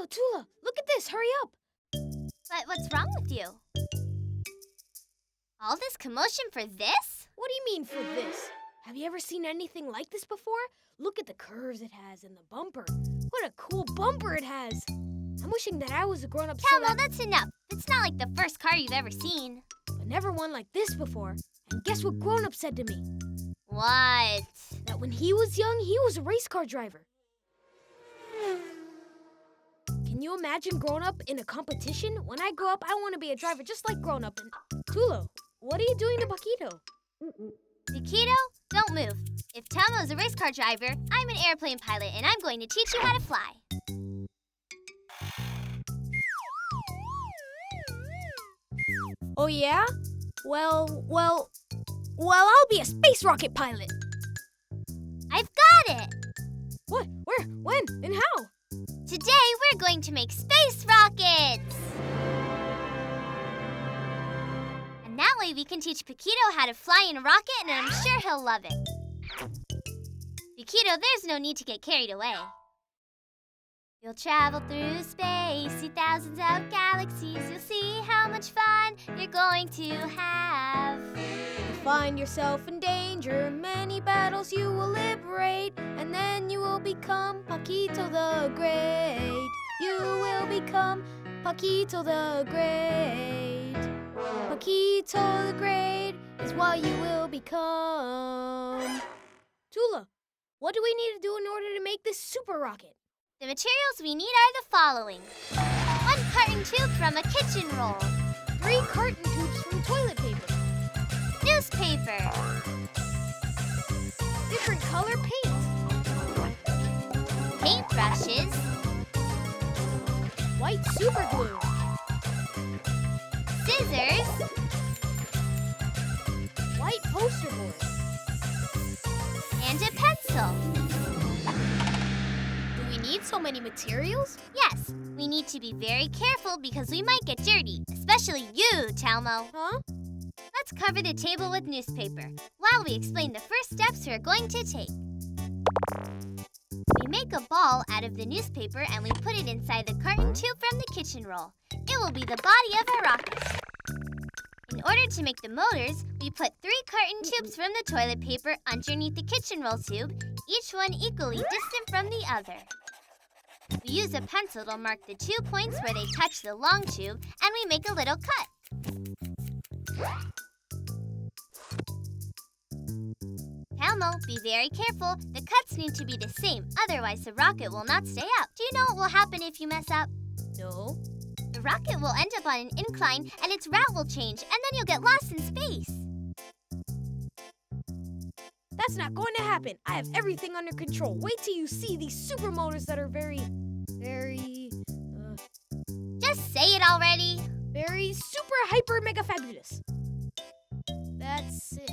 Tula, look at this. Hurry up. But what's wrong with you? All this commotion for this? What do you mean for this? Have you ever seen anything like this before? Look at the curves it has and the bumper. What a cool bumper it has. I'm wishing that I was a grown-up so Telmo, that's enough. It's not like the first car you've ever seen. But never one like this before. And guess what grown-up said to me? What? That when he was young, he was a race car driver. Can you imagine growing up in a competition? When I grow up, I want to be a driver just like grown up. And Tula, what are you doing to Paquito? Paquito, don't move. If Telmo's a race car driver, I'm an airplane pilot, and I'm going to teach you how to fly. Oh yeah? Well, I'll be a space rocket pilot. I've got it! What? Where? When? And how? Today, we're going to make space rockets! And that way we can teach Paquito how to fly in a rocket, and I'm sure he'll love it. Paquito, there's no need to get carried away. You'll travel through space, see thousands of galaxies. You'll see how much fun you're going to have. You find yourself in danger, many battles you will liberate, and then you will become Paquito the Great. You will become Paquito the Great. Paquito the Great is what you will become. Tula, what do we need to do in order to make this super rocket? The materials we need are the following. 1 carton tube from a kitchen roll. 3 carton tubes from toilet paper. Newspaper. Different color paint. Paintbrushes. White super glue. Scissors. White poster board. And a pencil. Do we need so many materials? Yes, we need to be very careful because we might get dirty, especially you, Telmo. Huh? Let's cover the table with newspaper while we explain the first steps we're going to take. We make a ball out of the newspaper and we put it inside the carton tube from the kitchen roll. It will be the body of our rocket. In order to make the motors, we put 3 carton tubes from the toilet paper underneath the kitchen roll tube, each one equally distant from the other. We use a pencil to mark the 2 points where they touch the long tube, and we make a little cut. Telmo, be very careful. The cuts need to be the same, otherwise the rocket will not stay up. Do you know what will happen if you mess up? No. The rocket will end up on an incline, and its route will change, and then you'll get lost in space. That's not going to happen. I have everything under control. Wait till you see these super motors that are very, Just say it already. very super hyper mega fabulous. That's it.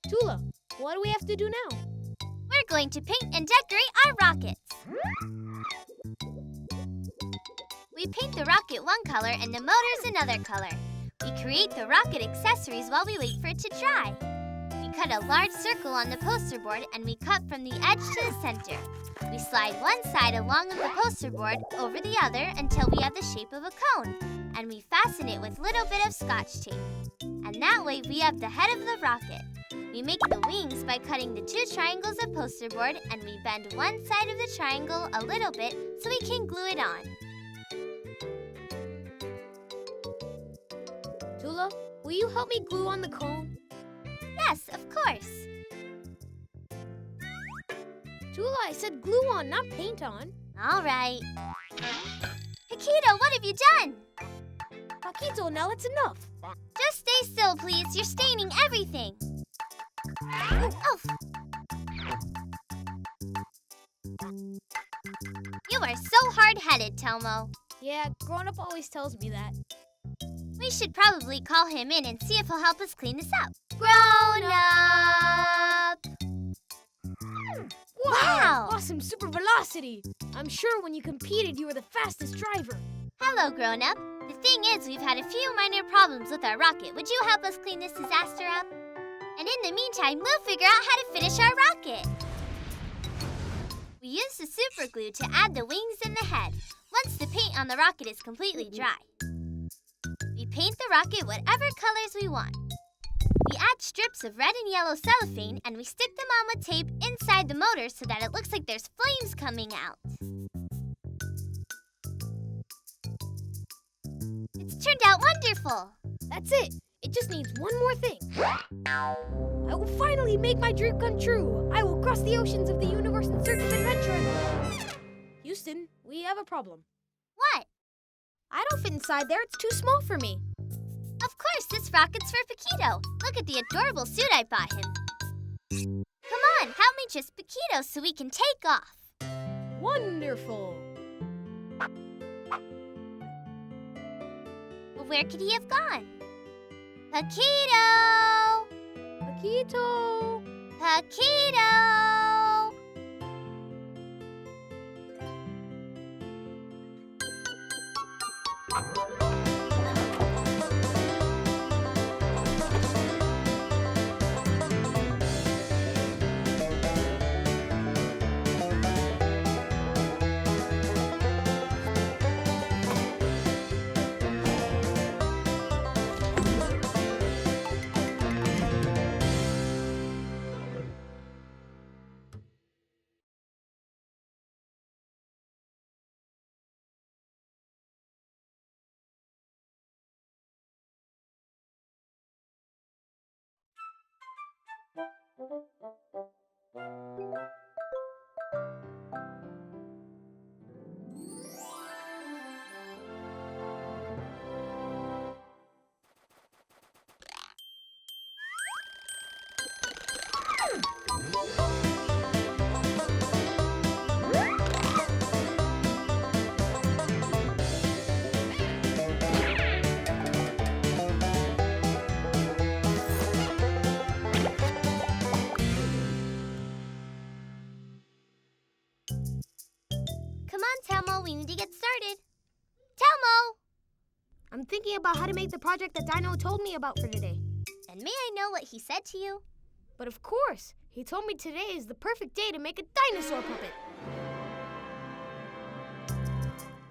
Tula, what do we have to do now? We're going to paint and decorate our rockets. We paint the rocket one color and the motors another color. We create the rocket accessories while we wait for it to dry. We cut a large circle on the poster board and we cut from the edge to the center. We slide one side along of the poster board over the other until we have the shape of a cone. And we fasten it with a little bit of Scotch tape. And that way we have the head of the rocket. We make the wings by cutting the 2 triangles of poster board and we bend one side of the triangle a little bit so we can glue it on. Tula, will you help me glue on the cone? Yes, of course. Tula, I said glue on, not paint on. All right. Paquito, what have you done? Paquito, now it's enough. Just stay still, please. You're staining everything. Oh. You are so hard-headed, Telmo. Yeah, grown-up always tells me that. We should probably call him in and see if he'll help us clean this up. Grown-up! Wow! Awesome super velocity! I'm sure when you competed, you were the fastest driver. Hello, grown-up. The thing is, we've had a few minor problems with our rocket. Would you help us clean this disaster up? And in the meantime, we'll figure out how to finish our rocket. We use the super glue to add the wings and the head, once the paint on the rocket is completely dry. We paint the rocket whatever colors we want. We add strips of red and yellow cellophane and we stick them on with tape inside the motor so that it looks like there's flames coming out. It's turned out wonderful! That's it. It just needs one more thing. I will finally make my dream come true. I will cross the oceans of the universe in search of adventure. Houston, we have a problem. What? I don't fit inside there. It's too small for me. Of course, this rocket's for Paquito. Look at the adorable suit I bought him. Come on, help me just Paquito so we can take off. Wonderful. Well, where could he have gone? Paquito! Paquito! Paquito! Come on, Telmo, we need to get started. Telmo! I'm thinking about how to make the project that Dino told me about for today. And may I know what he said to you? But of course, he told me today is the perfect day to make a dinosaur puppet.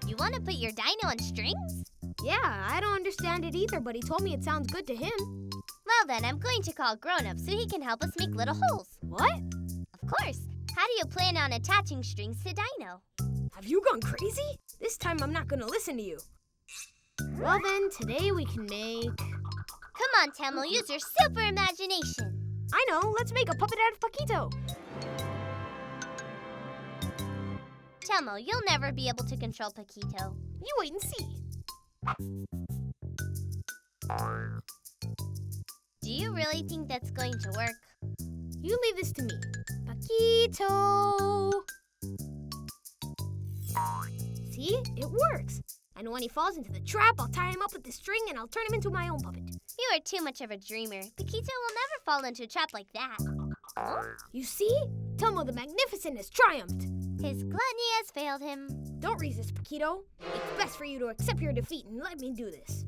You want to put your dino on strings? Yeah, I don't understand it either, but he told me it sounds good to him. Well then, I'm going to call Grown-up so he can help us make little holes. What? Of course. How do you plan on attaching strings to Dino? Have you gone crazy? This time I'm not going to listen to you. Well then, today we can make... Come on, Telmo, use your super imagination. I know, let's make a puppet out of Paquito. Telmo, you'll never be able to control Paquito. You wait and see. Do you really think that's going to work? You leave this to me. Paquito! See? It works. And when he falls into the trap, I'll tie him up with the string and I'll turn him into my own puppet. You are too much of a dreamer. Paquito will never fall into a trap like that. You see? Telmo the Magnificent has triumphed. His gluttony has failed him. Don't resist, Paquito. It's best for you to accept your defeat and let me do this.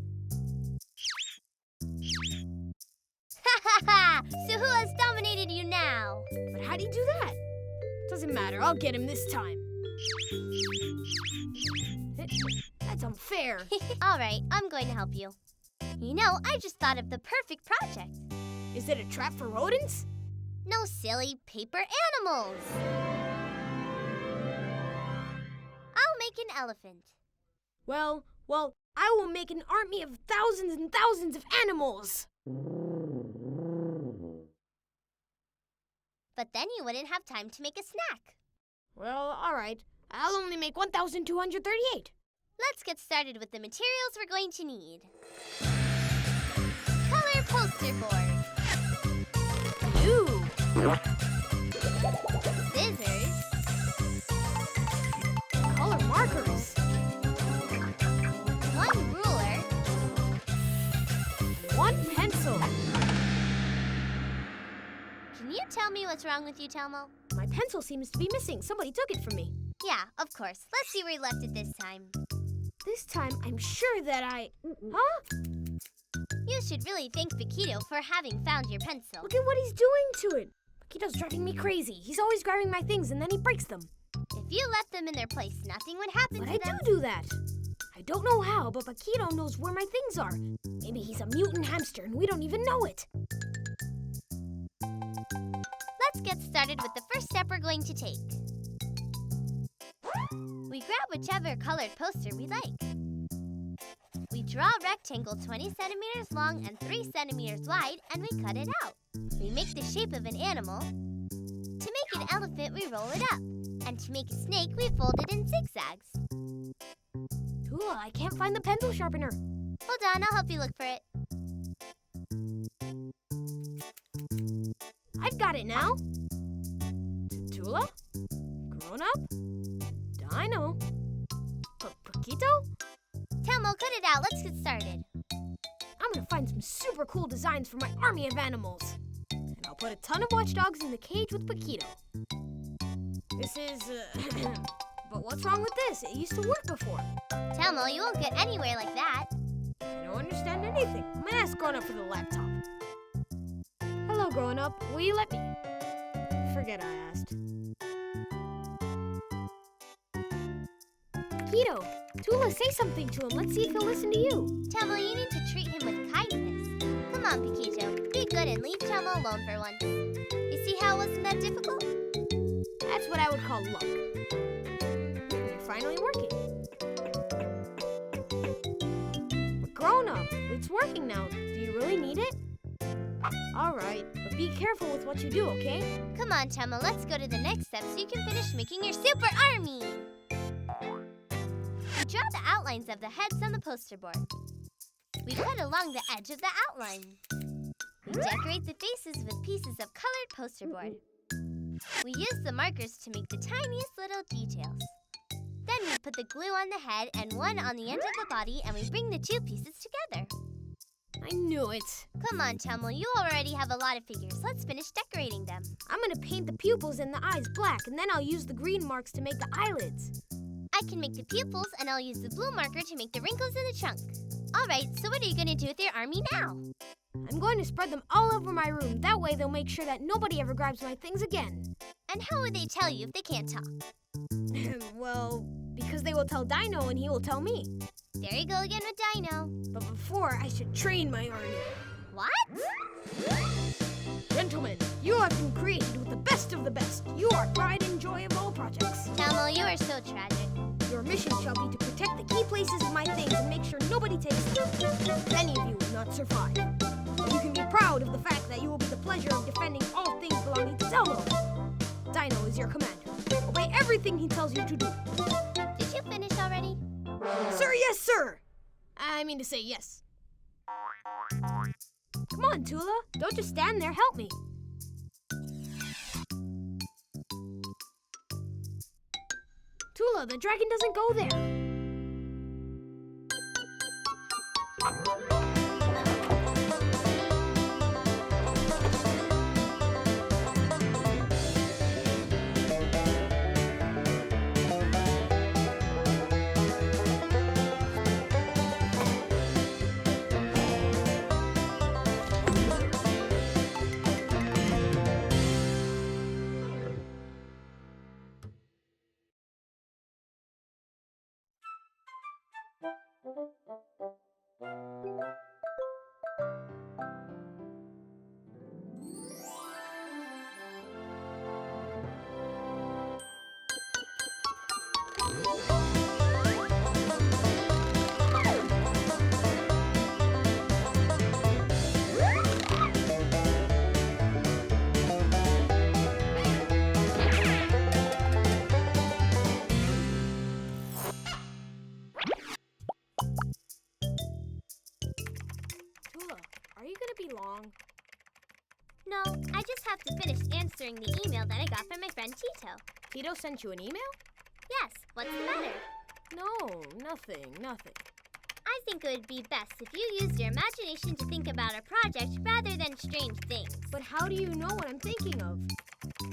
Ha ha ha! So who has dominated you now? But how do you do that? Doesn't matter. I'll get him this time. That's unfair. All right, I'm going to help you. You know, I just thought of the perfect project. Is it a trap for rodents? No, silly, paper animals. I'll make an elephant. Well, I will make an army of thousands and thousands of animals. But then you wouldn't have time to make a snack. Well, all right. I'll only make 1,238. Let's get started with the materials we're going to need. poster board. Ooh! Scissors. Color markers. One ruler. One pencil. Can you tell me what's wrong with you, Telmo? My pencil seems to be missing. Somebody took it from me. Yeah, of course. Let's see where you left it this time. This time, I'm sure that I... Huh? You should really thank Paquito for having found your pencil. Look at what he's doing to it. Paquito's driving me crazy. He's always grabbing my things and then he breaks them. If you left them in their place, nothing would happen But to I them. do that. I don't know how, but Paquito knows where my things are. Maybe he's a mutant hamster and we don't even know it. Let's get started with the first step we're going to take. We grab whichever colored poster we like. We draw a rectangle 20 centimeters long and 3 centimeters wide, and we cut it out. We make the shape of an animal. To make an elephant, we roll it up. And to make a snake, we fold it in zigzags. Tula, I can't find the pencil sharpener. Hold on, I'll help you look for it. I've got it now. Tula? Grown up? Dino? Paquito? Telmo, cut it out. Let's get started. I'm gonna find some super cool designs for my army of animals. And I'll put a ton of watchdogs in the cage with Paquito. This is, but what's wrong with this? It used to work before. Telmo, you won't get anywhere like that. I don't understand anything. I'm gonna ask Grown Up for the laptop. Hello, Grown Up. Will you let me? Forget I asked. Paquito, Tula, say something to him. Let's see if he'll listen to you. Telmo, you need to treat him with kindness. Come on, Paquito. Be good and leave Telmo alone for once. You see how it wasn't that difficult? That's what I would call luck. You're finally working. Grown Up, it's working now. Do you really need it? All right, but be careful with what you do, okay? Come on, Telmo, let's go to the next step so you can finish making your super army. We draw the outlines of the heads on the poster board. We cut along the edge of the outline. We decorate the faces with pieces of colored poster board. We use the markers to make the tiniest little details. Then we put the glue on the head and one on the end of the body, and we bring the two pieces together. I knew it. Come on, Telmo, you already have a lot of figures. Let's finish decorating them. I'm gonna paint the pupils and the eyes black, and then I'll use the green marks to make the eyelids. I can make the pupils, and I'll use the blue marker to make the wrinkles in the trunk. All right, so what are you going to do with your army now? I'm going to spread them all over my room. That way they'll make sure that nobody ever grabs my things again. And how would they tell you if they can't talk? Well, because they will tell Dino and he will tell me. There you go again with Dino. But before, I should train my army. What? Gentlemen, you have been created with the best of the best. You are pride and joy of all projects. Telmo, you are so tragic. Your mission shall be to protect the key places of my things and make sure nobody takes them. Many of you will not survive. You can be proud of the fact that you will be the pleasure of defending all things belonging to Telmo. Dino is your commander. Obey everything he tells you to do. Did you finish already? Sir, yes, sir! I mean to say yes. Come on, Tula. Don't just stand there. Help me. Tula, the dragon doesn't go there. long. No, I just have to finish answering the email that I got from my friend Tito. Tito sent you an email? Yes, what's the matter? No, nothing. I think it would be best if you used your imagination to think about a project rather than strange things. But how do you know what I'm thinking of?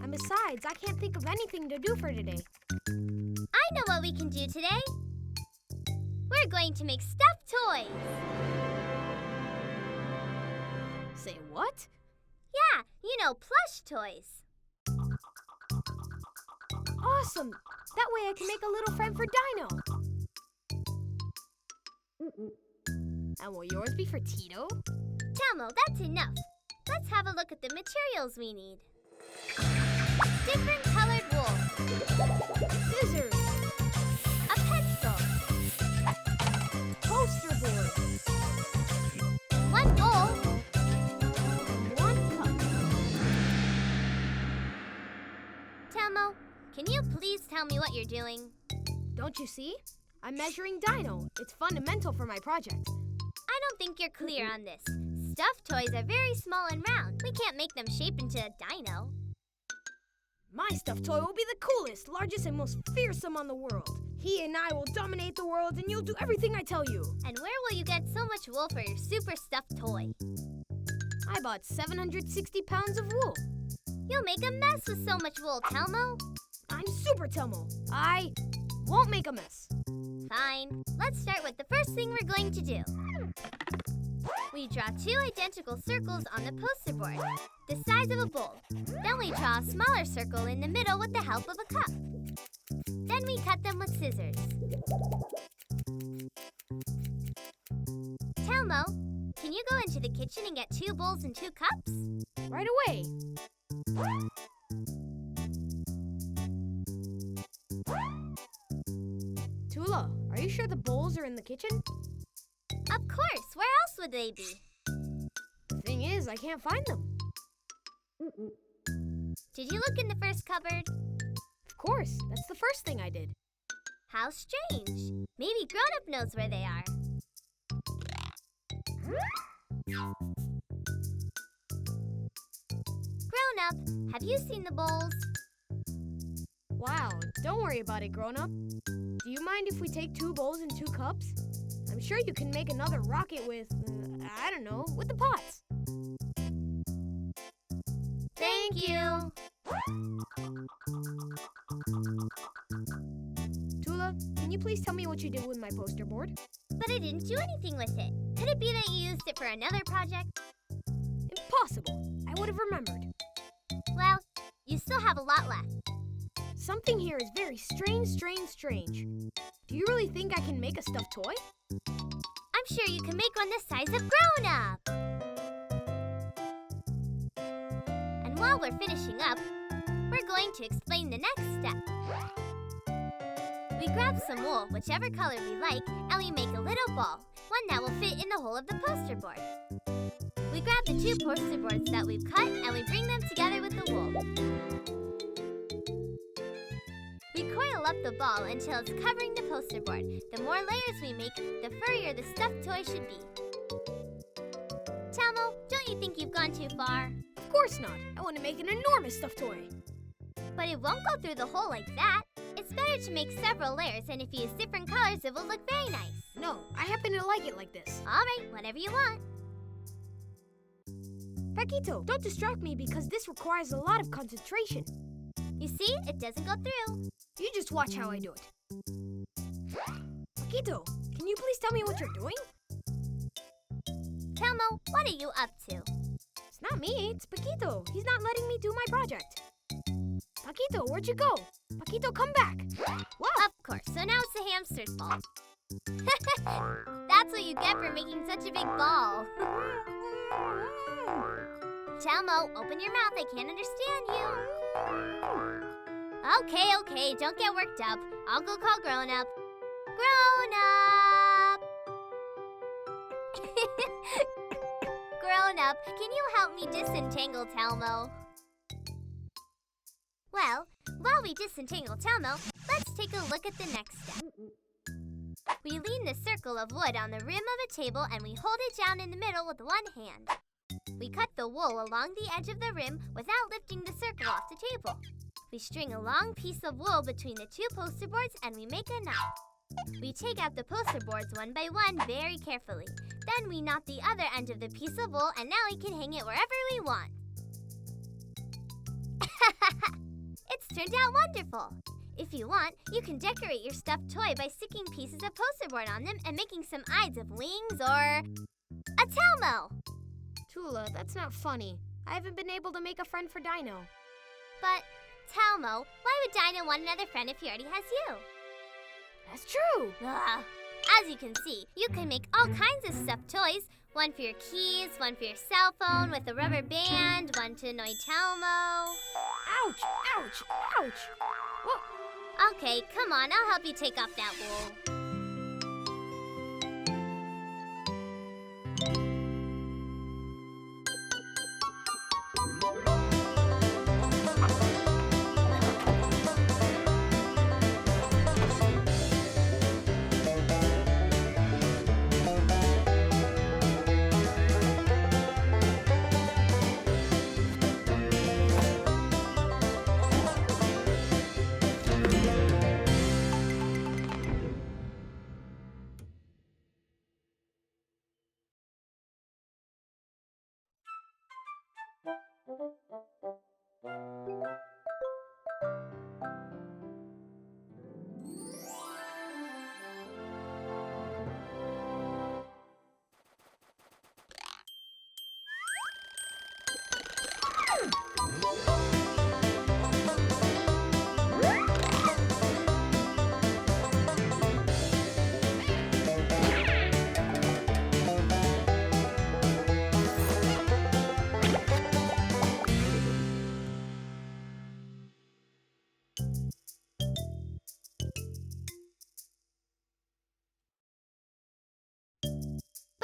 And besides, I can't think of anything to do for today. I know what we can do today. We're going to make stuffed toys. Say what? Yeah, you know, plush toys. Awesome! That way I can make a little friend for Dino. And will yours be for Tito? Telmo, that's enough. Let's have a look at the materials we need. Different colored wool. Scissors. A pencil. Poster board. One bowl. And 1 cup. Telmo, can you please tell me what you're doing? Don't you see? I'm measuring Dino. It's fundamental for my project. I don't think you're clear on this. Stuffed toys are very small and round. We can't make them shape into a dino. My stuffed toy will be the coolest, largest, and most fearsome on the world. He and I will dominate the world, and you'll do everything I tell you. And where will you get so much wool for your super stuffed toy? I bought 760 pounds of wool. You'll make a mess with so much wool, Telmo. I'm Super Telmo. I won't make a mess. Fine. Let's start with the first thing we're going to do. We draw 2 identical circles on the poster board, the size of a bowl. Then we draw a smaller circle in the middle with the help of a cup. Then we cut them with scissors. Telmo, can you go into the kitchen and get 2 bowls and 2 cups? Right away. Tula, are you sure the bowls are in the kitchen? Of course. Where else would they be? The thing is, I can't find them. Did you look in the first cupboard? Of course, that's the first thing I did. How strange. Maybe Grown-up knows where they are. Grown-up, have you seen the bowls? Wow, don't worry about it, grown-up. Do you mind if we take 2 bowls and 2 cups? I'm sure you can make another rocket with, I don't know, with the pots. Thank you. Tula, can you please tell me what you did with my poster board? But I didn't do anything with it. Could it be that you used it for another project? Impossible. I would have remembered. Well, you still have a lot left. Something here is very strange. Do you really think I can make a stuffed toy? I'm sure you can make one the size of Grown-up. And while we're finishing up, we're going to explain the next step. We grab some wool, whichever color we like, and we make a little ball, one that will fit in the hole of the poster board. We grab the 2 poster boards that we've cut and we bring them together with the wool. We coil up the ball until it's covering the poster board. The more layers we make, the furrier the stuffed toy should be. Telmo, don't you think you've gone too far? Of course not. I want to make an enormous stuffed toy. But it won't go through the hole like that. It's better to make several layers, and if you use different colors, it will look very nice. No, I happen to like it like this. All right, whatever you want. Paquito, don't distract me because this requires a lot of concentration. You see, it doesn't go through. You just watch how I do it. Paquito, can you please tell me what you're doing? Telmo, what are you up to? It's not me, it's Paquito. He's not letting me do my project. Paquito, where'd you go? Paquito, come back. What? Of course, so now it's the hamster's fault. That's what you get for making such a big ball. Telmo, open your mouth. I can't understand you. Okay, don't get worked up. I'll go call Grown-up. Grown-up! Grown-up, can you help me disentangle Telmo? Well, while we disentangle Telmo, let's take a look at the next step. We lean the circle of wood on the rim of a table and we hold it down in the middle with one hand. We cut the wool along the edge of the rim without lifting the circle off the table. We string a long piece of wool between the two poster boards and we make a knot. We take out the poster boards one by one very carefully. Then we knot the other end of the piece of wool and now we can hang it wherever we want. It's turned out wonderful. If you want, you can decorate your stuffed toy by sticking pieces of poster board on them and making some eyes of wings or a Telmo. Tula, that's not funny. I haven't been able to make a friend for Dino. But, Telmo, why would Dino want another friend if he already has you? That's true. Ugh. As you can see, you can make all kinds of stuffed toys. One for your keys, one for your cell phone with a rubber band, one to annoy Telmo. Ouch! Ouch! Ouch! Whoa. Okay, come on, I'll help you take off that wool.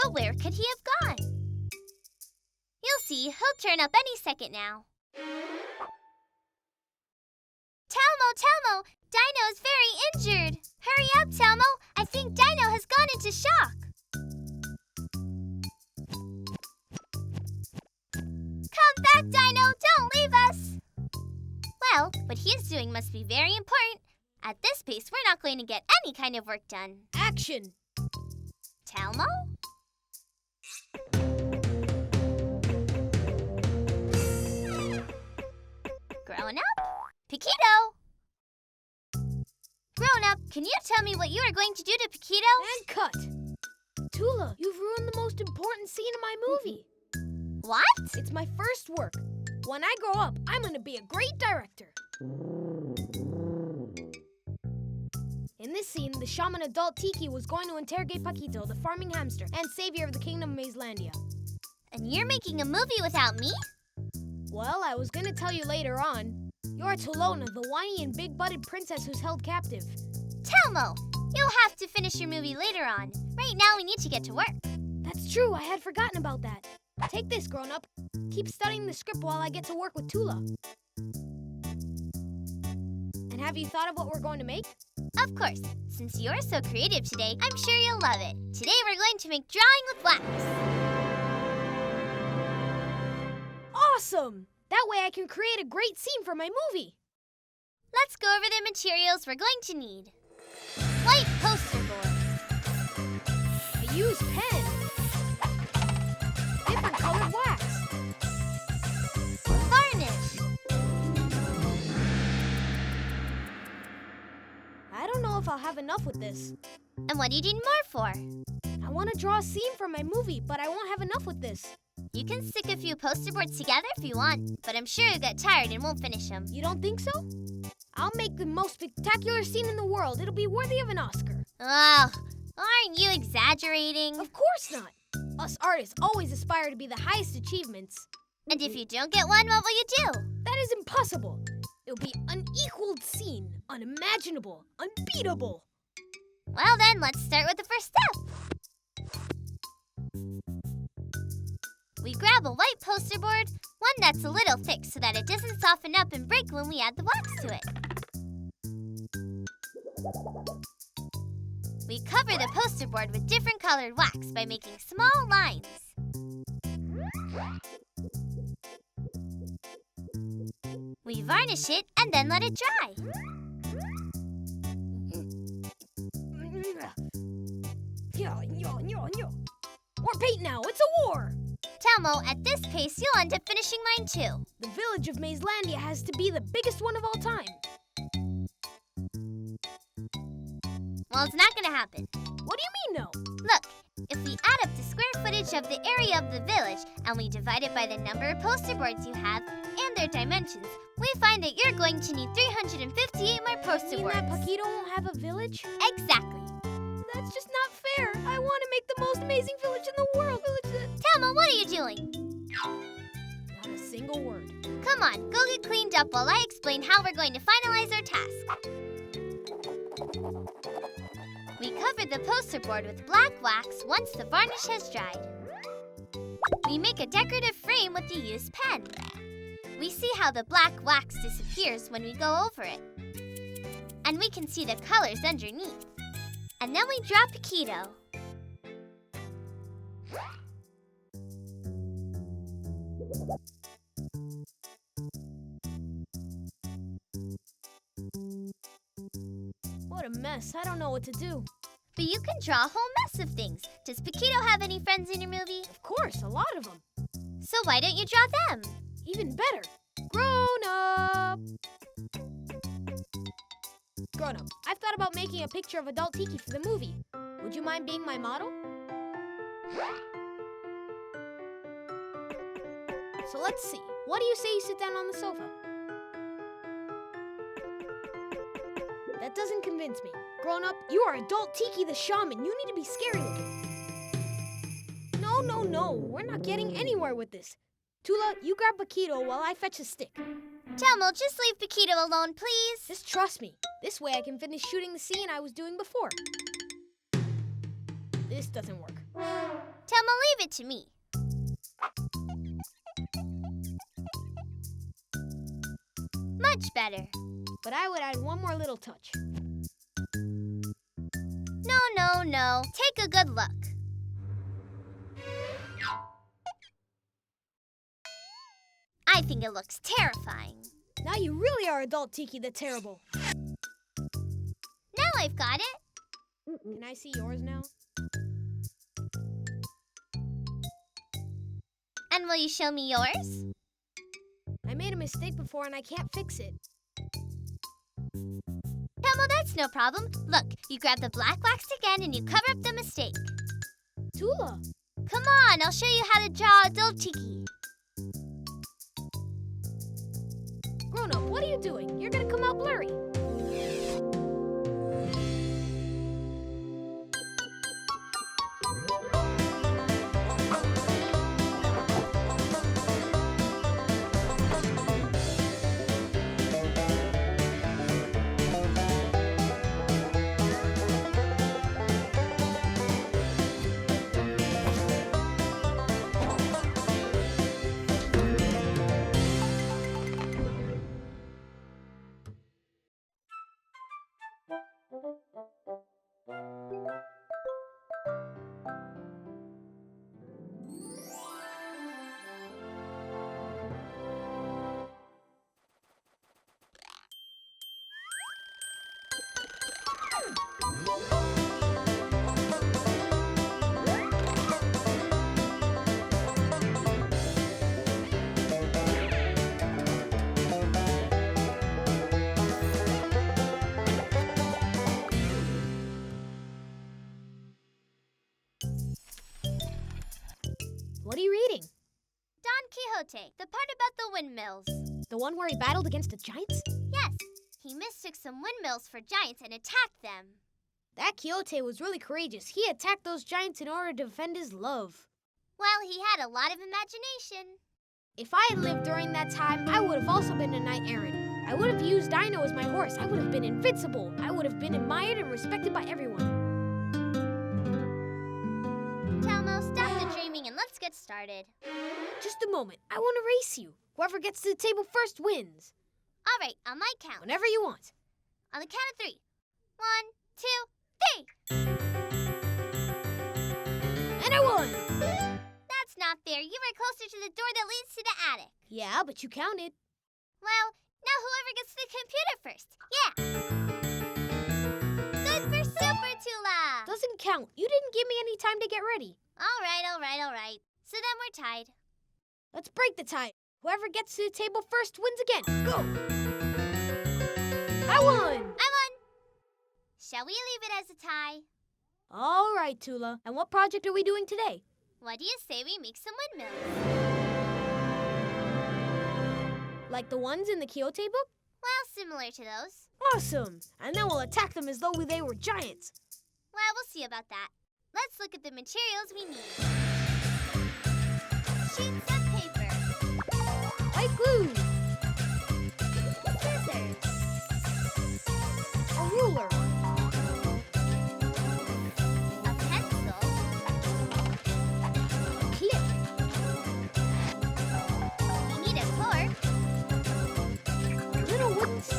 But where could he have gone? You'll see, he'll turn up any second now. Telmo! Dino is very injured! Hurry up, Telmo! I think Dino has gone into shock! Come back, Dino! Don't leave us! Well, what he is doing must be very important. At this pace, we're not going to get any kind of work done. Action! Telmo? Grown up? Paquito! Grown up, can you tell me what you are going to do to Paquito? And cut! Tula, you've ruined the most important scene in my movie. What? It's my first work. When I grow up, I'm going to be a great director. In this scene, the shaman adult Tiki was going to interrogate Paquito, the farming hamster, and savior of the kingdom of Mazelandia. And you're making a movie without me? Well, I was going to tell you later on. You're Tulona, the whiny and big-butted princess who's held captive. Telmo, you'll have to finish your movie later on. Right now, we need to get to work. That's true. I had forgotten about that. Take this, grown-up. Keep studying the script while I get to work with Tula. And have you thought of what we're going to make? Of course. Since you're so creative today, I'm sure you'll love it. Today, we're going to make drawing with wax. Awesome! That way I can create a great scene for my movie. Let's go over the materials we're going to need. White poster board. I use pen. Different colored wax. Varnish. I don't know if I'll have enough with this. And what do you need more for? I want to draw a scene for my movie, but I won't have enough with this. You can stick a few poster boards together if you want, but I'm sure you'll get tired and won't finish them. You don't think so? I'll make the most spectacular scene in the world. It'll be worthy of an Oscar. Oh, aren't you exaggerating? Of course not. Us artists always aspire to be the highest achievements. And if you don't get one, what will you do? That is impossible. It'll be an unequaled scene, unimaginable, unbeatable. Well then, let's start with the first step. We grab a white poster board, one that's a little thick so that it doesn't soften up and break when we add the wax to it. We cover the poster board with different colored wax by making small lines. We varnish it and then let it dry. More paint now, it's a war! Telmo, at this pace, you'll end up finishing mine too. The village of Mazelandia has to be the biggest one of all time. Well, it's not gonna happen. What do you mean, no? Look, if we add up the square footage of the area of the village and we divide it by the number of poster boards you have and their dimensions, we find that you're going to need 358 more poster You mean boards. that Paquito won't have a village? Exactly. That's just not fair. I want to make the most amazing village in the world. Telmo, what are you doing? Not a single word. Come on, go get cleaned up while I explain how we're going to finalize our task. We cover the poster board with black wax once the varnish has dried. We make a decorative frame with the used pen. We see how the black wax disappears when we go over it. And we can see the colors underneath. And then we draw Paquito. What a mess. I don't know what to do. But you can draw a whole mess of things. Does Paquito have any friends in your movie? Of course, a lot of them. So why don't you draw them? Even better. Grown up. Grown up, I've thought about making a picture of Adult Tiki for the movie. Would you mind being my model? So let's see. What do you say you sit down on the sofa? That doesn't convince me. Grown up, you are Adult Tiki the shaman. You need to be scary looking. No. We're not getting anywhere with this. Tula, you grab Paquito while I fetch a stick. Telmo, just leave Paquito alone, please. Just trust me. This way I can finish shooting the scene I was doing before. This doesn't work. Telmo, leave it to me. Much better. But I would add one more little touch. No. Take a good look. I think it looks terrifying. Now you really are Adult Tiki the Terrible. Now I've got it. Can I see yours now? And will you show me yours? I made a mistake before and I can't fix it. Telmo, that's no problem. Look, you grab the black wax again and you cover up the mistake. Tula! Come on, I'll show you how to draw Adult Tiki. Grown up, what are you doing? You're gonna come out blurry. What are you reading? Don Quixote, the part about the windmills. The one where he battled against the giants? Yes, he mistook some windmills for giants and attacked them. That Quixote was really courageous. He attacked those giants in order to defend his love. Well, he had a lot of imagination. If I had lived during that time, I would have also been a knight errant. I would have used Dino as my horse. I would have been invincible. I would have been admired and respected by everyone. Telmo, stop the dreaming and let's get started. Just a moment. I want to race you. Whoever gets to the table first wins. All right, on my count. Whenever you want. On the count of 3. 1, 2, 3. And I won! That's not fair. You were closer to the door that leads to the attic. Yeah, but you counted. Well, Now whoever gets the computer first. Yeah. Good for Super Tula. Doesn't count. You didn't give me any time to get ready. All right. So then we're tied. Let's break the tie. Whoever gets to the table first wins again. Go! I won! Shall we leave it as a tie? All right, Tula. And what project are we doing today? What do you say we make some windmills? Like the ones in the Kyoto book? Well, similar to those. Awesome! And then we'll attack them as though they were giants. Well, we'll see about that. Let's look at the materials we need. Sheets of paper. White glue. Scissors. A ruler. A pencil. A clip. We need a cork. A little wooden stick.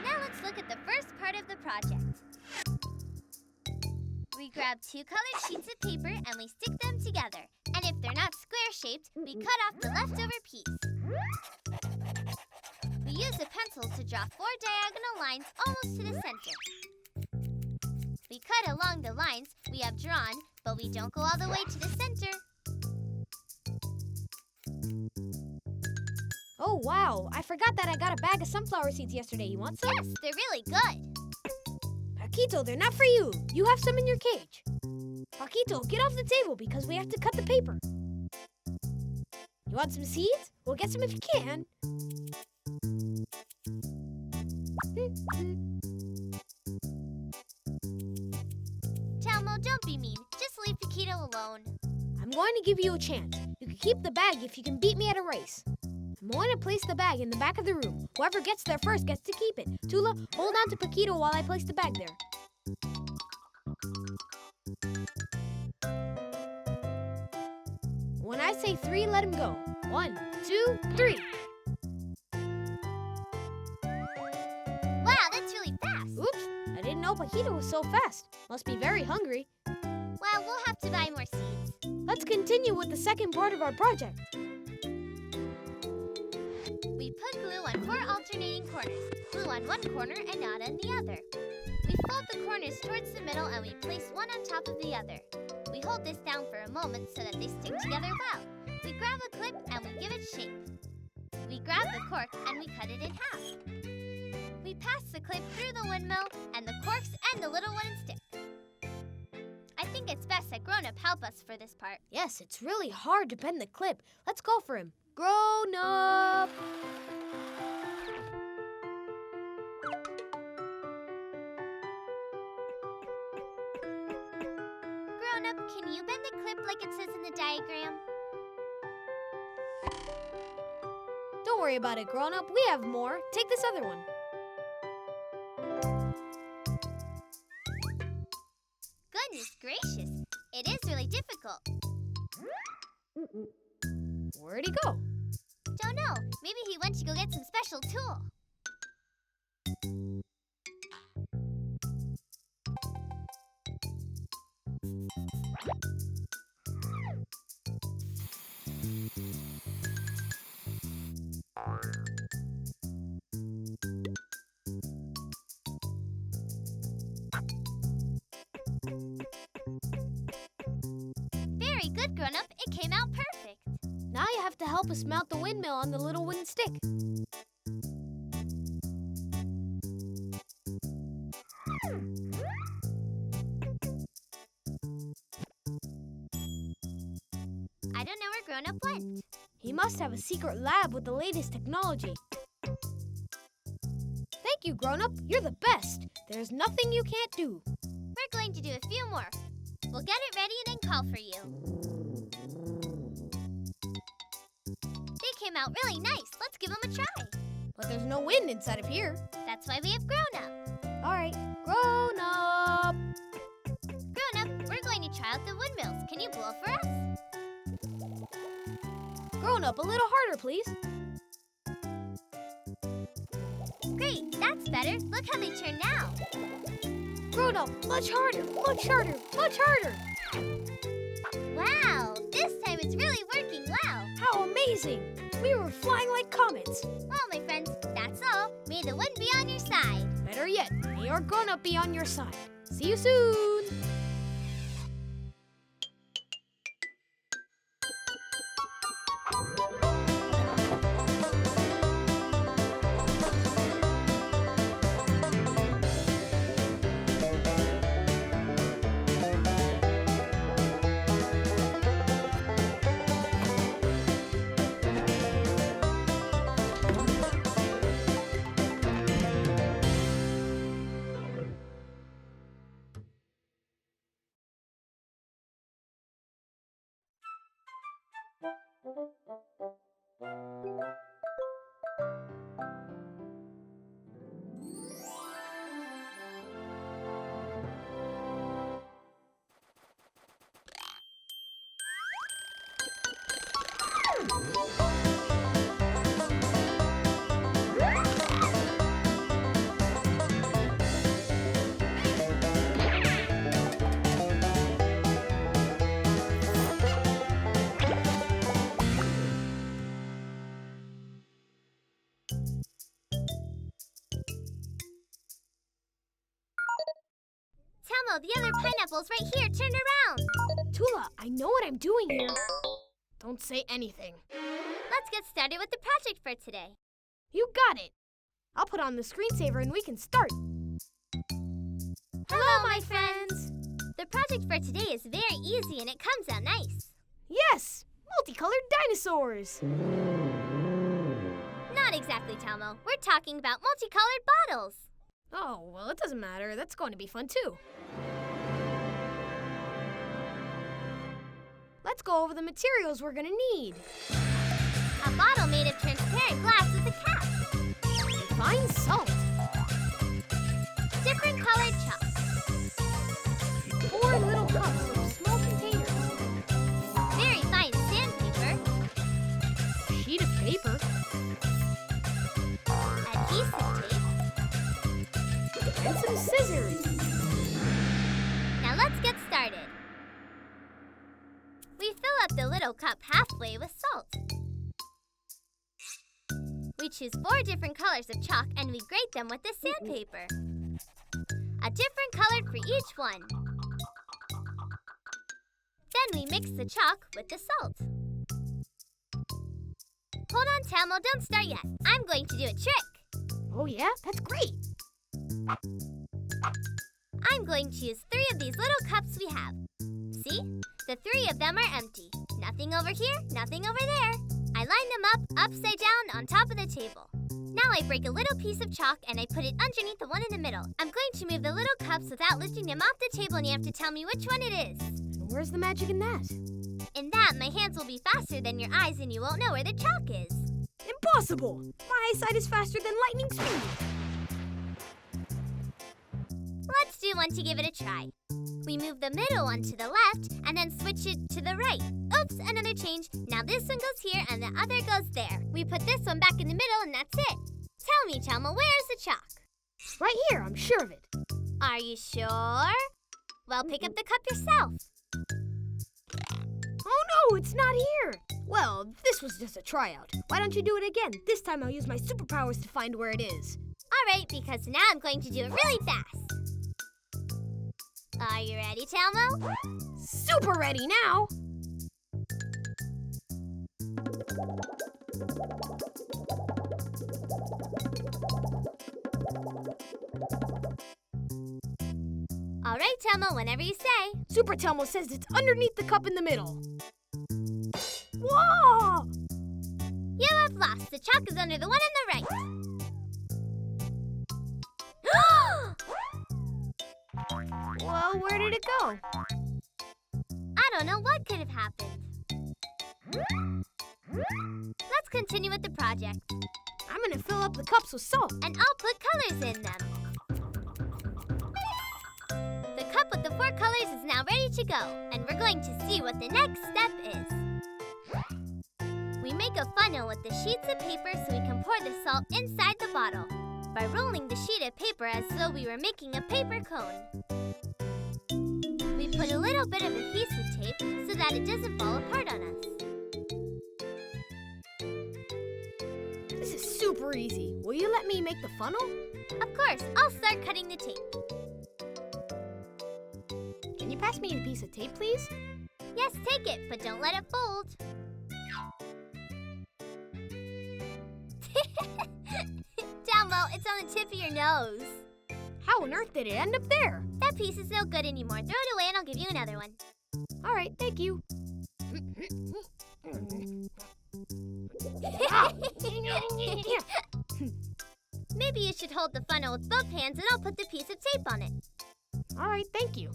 Now let's look at the first part of the project. We grab 2 colored sheets of paper and we stick them together. And if they're not square-shaped, we cut off the leftover piece. We use a pencil to draw 4 diagonal lines almost to the center. We cut along the lines we have drawn, but we don't go all the way to the center. Oh, wow. I forgot that I got a bag of sunflower seeds yesterday. You want some? Yes, they're really good. Paquito, they're not for you. You have some in your cage. Paquito, get off the table because we have to cut the paper. You want some seeds? We'll get some if you can. Telmo, don't be mean. Just leave Paquito alone. I'm going to give you a chance. You can keep the bag if you can beat me at a race. I'm going to place the bag in the back of the room. Whoever gets there first gets to keep it. Tula, hold on to Paquito while I place the bag there. When I say 3, let him go. 1, 2, 3. Wow, that's really fast. Oops, I didn't know Paquito was so fast. Must be very hungry. Well, we'll have to buy more seeds. Let's continue with the second part of our project. We put glue on 4 alternating corners. Glue on one corner and not on the other. We fold the corners towards the middle and we place one on top of the other. We hold this down for a moment so that they stick together well. We grab a clip and we give it shape. We grab the cork and we cut it in half. We pass the clip through the windmill and the corks and the little wooden stick. I think it's best that grown-up help us for this part. Yes, it's really hard to bend the clip. Let's go for him. Grown up! Grown-up, can you bend the clip like it says in the diagram? Don't worry about it, grown up. We have more. Take this other one. Goodness gracious, it is really difficult. Where'd he go? Don't know. Maybe he went to go get some special tool. Very good, grown-up. It came out perfect. Now you have to help us mount the windmill on the little wooden stick. I don't know where grown-up went. He must have a secret lab with the latest technology. Thank you, grown-up. You're the best. There's nothing you can't do. We're going to do a few more. We'll get it ready and then call for you. They came out really nice. Let's give them a try. But there's no wind inside of here. That's why we have grown-up. All right, grown-up. Grown-up, we're going to try out the windmills. Can you blow for us? Grown-up, a little harder, please. Great, that's better. Look how they turn now. Grown-up, much harder, much harder, much harder. Wow, this time it's really working well. How amazing! amazing! We were flying like comets. Well, my friends, that's all. May the wind be on your side. Better yet, may our grown-up be on your side. See you soon! Telmo, the other pineapple's right here. Turn around. Tula, I know what I'm doing here. Don't say anything. Let's get started with the project for today. You got it. I'll put on the screensaver and we can start. Hello, my friends. The project for today is very easy and it comes out nice. Yes! Multicolored dinosaurs! Not exactly, Telmo. We're talking about multicolored bottles. Oh, well, it doesn't matter. That's going to be fun, too. Let's go over the materials we're going to need. A bottle made of transparent glass with a cap. Fine salt. Different colored chalk. 4 little cups of small containers. Very fine sandpaper. Sheet of paper. Adhesive tape. And some scissors. Now let's get started. We fill up the little cup halfway with salt. We choose 4 different colors of chalk and we grate them with the sandpaper. A different color for each one. Then we mix the chalk with the salt. Hold on, Telmo, don't start yet. I'm going to do a trick. Oh, yeah? That's great. I'm going to use 3 of these little cups we have. See? The 3 of them are empty. Nothing over here, nothing over there. I line them up upside down on top of the table. Now I break a little piece of chalk and I put it underneath the one in the middle. I'm going to move the little cups without lifting them off the table and you have to tell me which one it is. Where's the magic in that? In that, my hands will be faster than your eyes and you won't know where the chalk is. Impossible! My eyesight is faster than lightning speed. Let's do one to give it a try. We move the middle one to the left and then switch it to the right. Oops, another change. Now this one goes here and the other goes there. We put this one back in the middle and that's it. Tell me, Telmo, where's the chalk? Right here, I'm sure of it. Are you sure? Well, pick up the cup yourself. Oh no, it's not here. Well, this was just a tryout. Why don't you do it again? This time I'll use my superpowers to find where it is. All right, because now I'm going to do it really fast. Are you ready, Telmo? Super ready now! All right, Telmo, whenever you say. Super Telmo says it's underneath the cup in the middle. Whoa! You have lost. The chalk is under the one on the right. Well, where did it go? I don't know what could have happened. Let's continue with the project. I'm gonna fill up the cups with salt. And I'll put colors in them. The cup with the 4 colors is now ready to go. And we're going to see what the next step is. We make a funnel with the sheets of paper so we can pour the salt inside the bottle by rolling the sheet of paper as though we were making a paper cone. We put a little bit of adhesive tape so that it doesn't fall apart on us. super easy. Will you let me make the funnel? Of course, I'll start cutting the tape. Can you pass me a piece of tape, please? Yes, take it, but don't let it fold. Telmo, it's on the tip of your nose. How on earth did it end up there? That piece is no good anymore. Throw it away and I'll give you another one. All right, thank you. Maybe you should hold the funnel with both hands and I'll put the piece of tape on it. All right, thank you.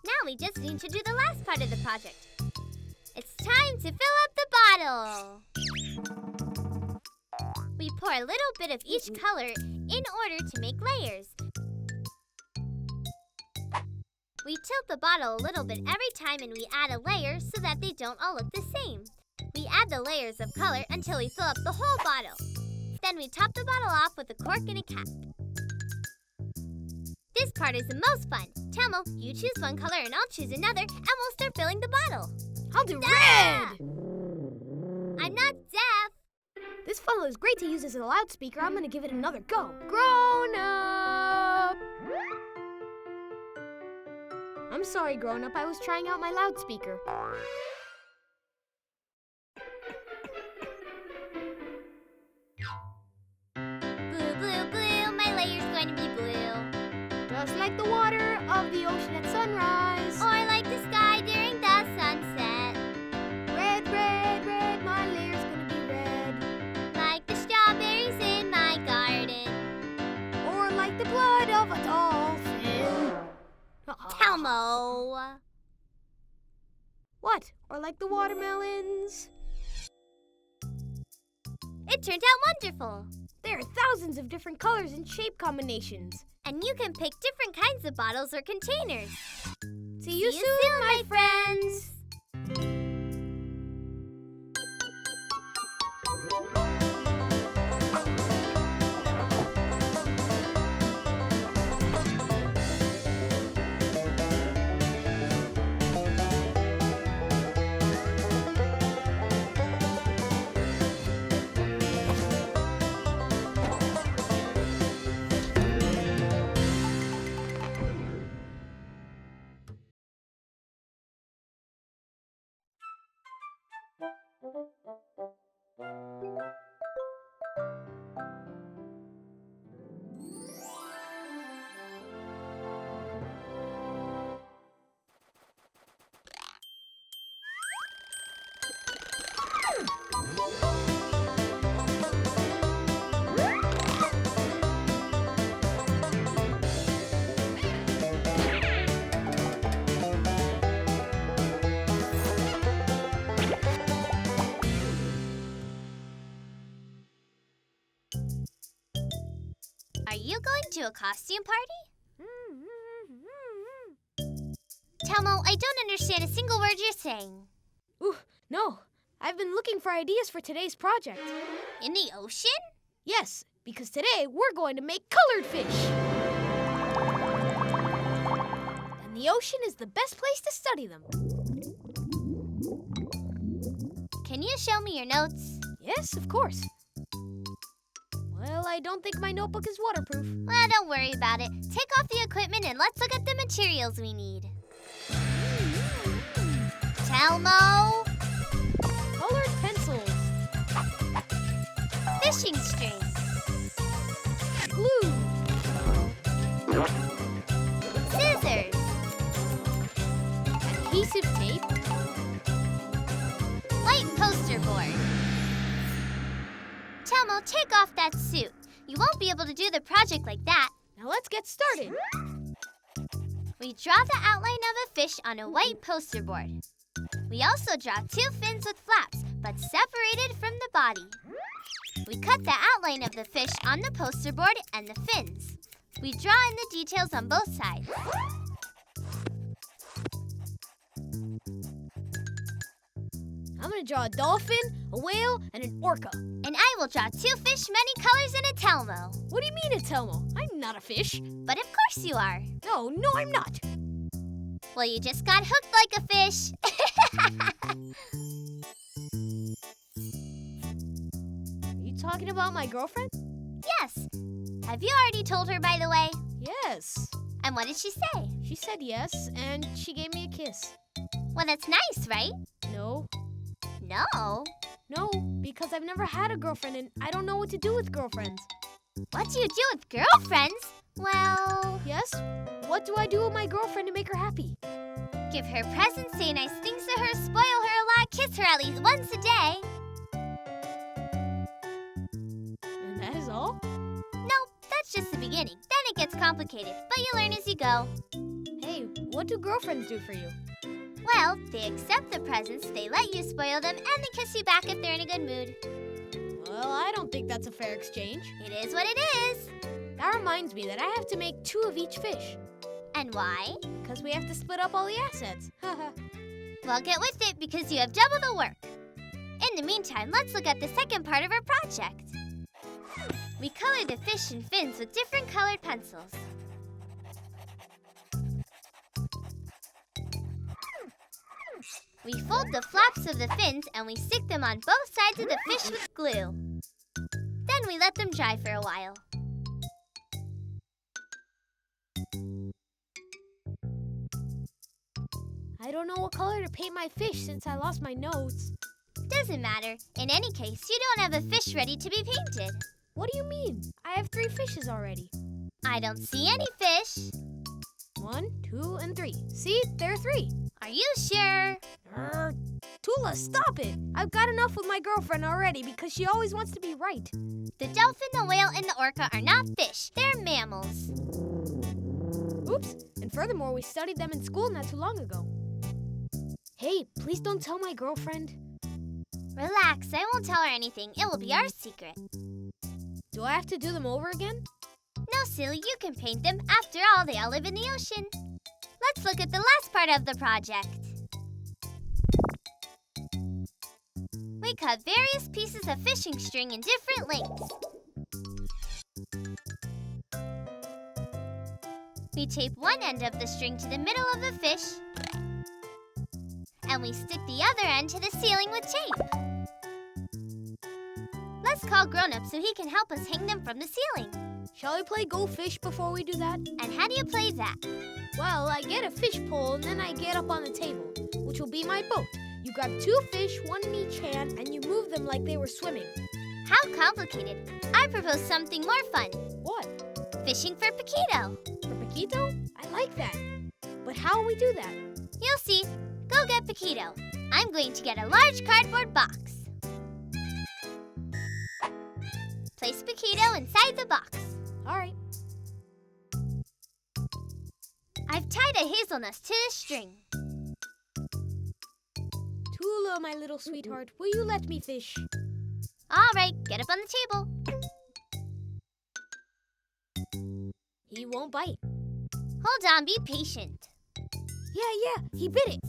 Now we just need to do the last part of the project. It's time to fill up the bottle. We pour a little bit of each color in order to make layers. We tilt the bottle a little bit every time and we add a layer so that they don't all look the same. We add the layers of color until we fill up the whole bottle. Then we top the bottle off with a cork and a cap. This part is the most fun. Telmo, you choose one color and I'll choose another and we'll start filling the bottle. I'll do red! I'm not deaf. This funnel is great to use as a loudspeaker. I'm gonna give it another go. Grown up! I'm sorry, grown up. I was trying out my loudspeaker. Blue, blue, blue, my layer's going to be blue. Just like the water of the ocean at sunrise. Or like the sky during the sunset. Red, red, red, my layer's gonna be red. Like the strawberries in my garden. Or like the blood of a dolphin. Telmo! What? Or like the watermelons? It turned out wonderful. There are thousands of different colors and shape combinations. And you can pick different kinds of bottles or containers. See you soon, my friends! Are you going to a costume party? Telmo, I don't understand a single word you're saying. Ooh, no. I've been looking for ideas for today's project. In the ocean? Yes, because today we're going to make colored fish. And the ocean is the best place to study them. Can you show me your notes? Yes, of course. Well, I don't think my notebook is waterproof. Well, don't worry about it. Take off the equipment and let's look at the materials we need. Telmo! Colored pencils. Fishing string. Glue. Scissors. Adhesive tape. White poster board. Telmo, take off that suit. You won't be able to do the project like that. Now let's get started. We draw the outline of a fish on a white poster board. We also draw two fins with flaps, but separated from the body. We cut the outline of the fish on the poster board and the fins. We draw in the details on both sides. I'm going to draw a dolphin, a whale, and an orca. And I will draw two fish, many colors, and a Telmo. What do you mean a Telmo? I'm not a fish. But of course you are. No, I'm not. Well, you just got hooked like a fish. Are you talking about my girlfriend? Yes. Have you already told her, by the way? Yes. And what did she say? She said yes, and she gave me a kiss. Well, that's nice, right? No. No. No, because I've never had a girlfriend and I don't know what to do with girlfriends. What do you do with girlfriends? Well, Yes? What do I do with my girlfriend to make her happy? give her presents, say nice things to her, spoil her a lot, kiss her at least once a day. And that is all? Nope, that's just the beginning. Then it gets complicated, but you learn as you go. Hey, what do girlfriends do for you? Well, they accept the presents, they let you spoil them, and they kiss you back if they're in a good mood. Well, I don't think that's a fair exchange. It is what it is. That reminds me that I have to make 2 of each fish. And why? Because we have to split up all the assets. Well, get with it because you have double the work. In the meantime, let's look at the second part of our project. We color the fish and fins with different colored pencils. We fold the flaps of the fins and we stick them on both sides of the fish with glue. Then we let them dry for a while. I don't know what color to paint my fish since I lost my nose. Doesn't matter. In any case, you don't have a fish ready to be painted. What do you mean? I have 3 fishes already. I don't see any fish. 1, 2, and 3. See? There are 3. Are you sure? Tula, stop it! I've got enough with my girlfriend already because she always wants to be right. The dolphin, the whale, and the orca are not fish. They're mammals. Oops, and furthermore, we studied them in school not too long ago. Hey, please don't tell my girlfriend. Relax, I won't tell her anything. It will be our secret. Do I have to do them over again? No, silly, you can paint them. After all, they all live in the ocean. Let's look at the last part of the project. We cut various pieces of fishing string in different lengths. We tape one end of the string to the middle of the fish, and we stick the other end to the ceiling with tape. Let's call Grown-up so he can help us hang them from the ceiling. Shall we play Go Fish before we do that? And how do you play that? Well, I get a fish pole and then I get up on the table, which will be my boat. You grab 2 fish, 1 in each hand, and you move them like they were swimming. How complicated. I propose something more fun. What? Fishing for Paquito. For Paquito? I like that. But how will we do that? You'll see. Go get Paquito. I'm going to get a large cardboard box. Place Paquito inside the box. All right. I've tied a hazelnut to the string. Tula, my little sweetheart, will you let me fish? All right, get up on the table. He won't bite. Hold on, be patient. Yeah, he bit it.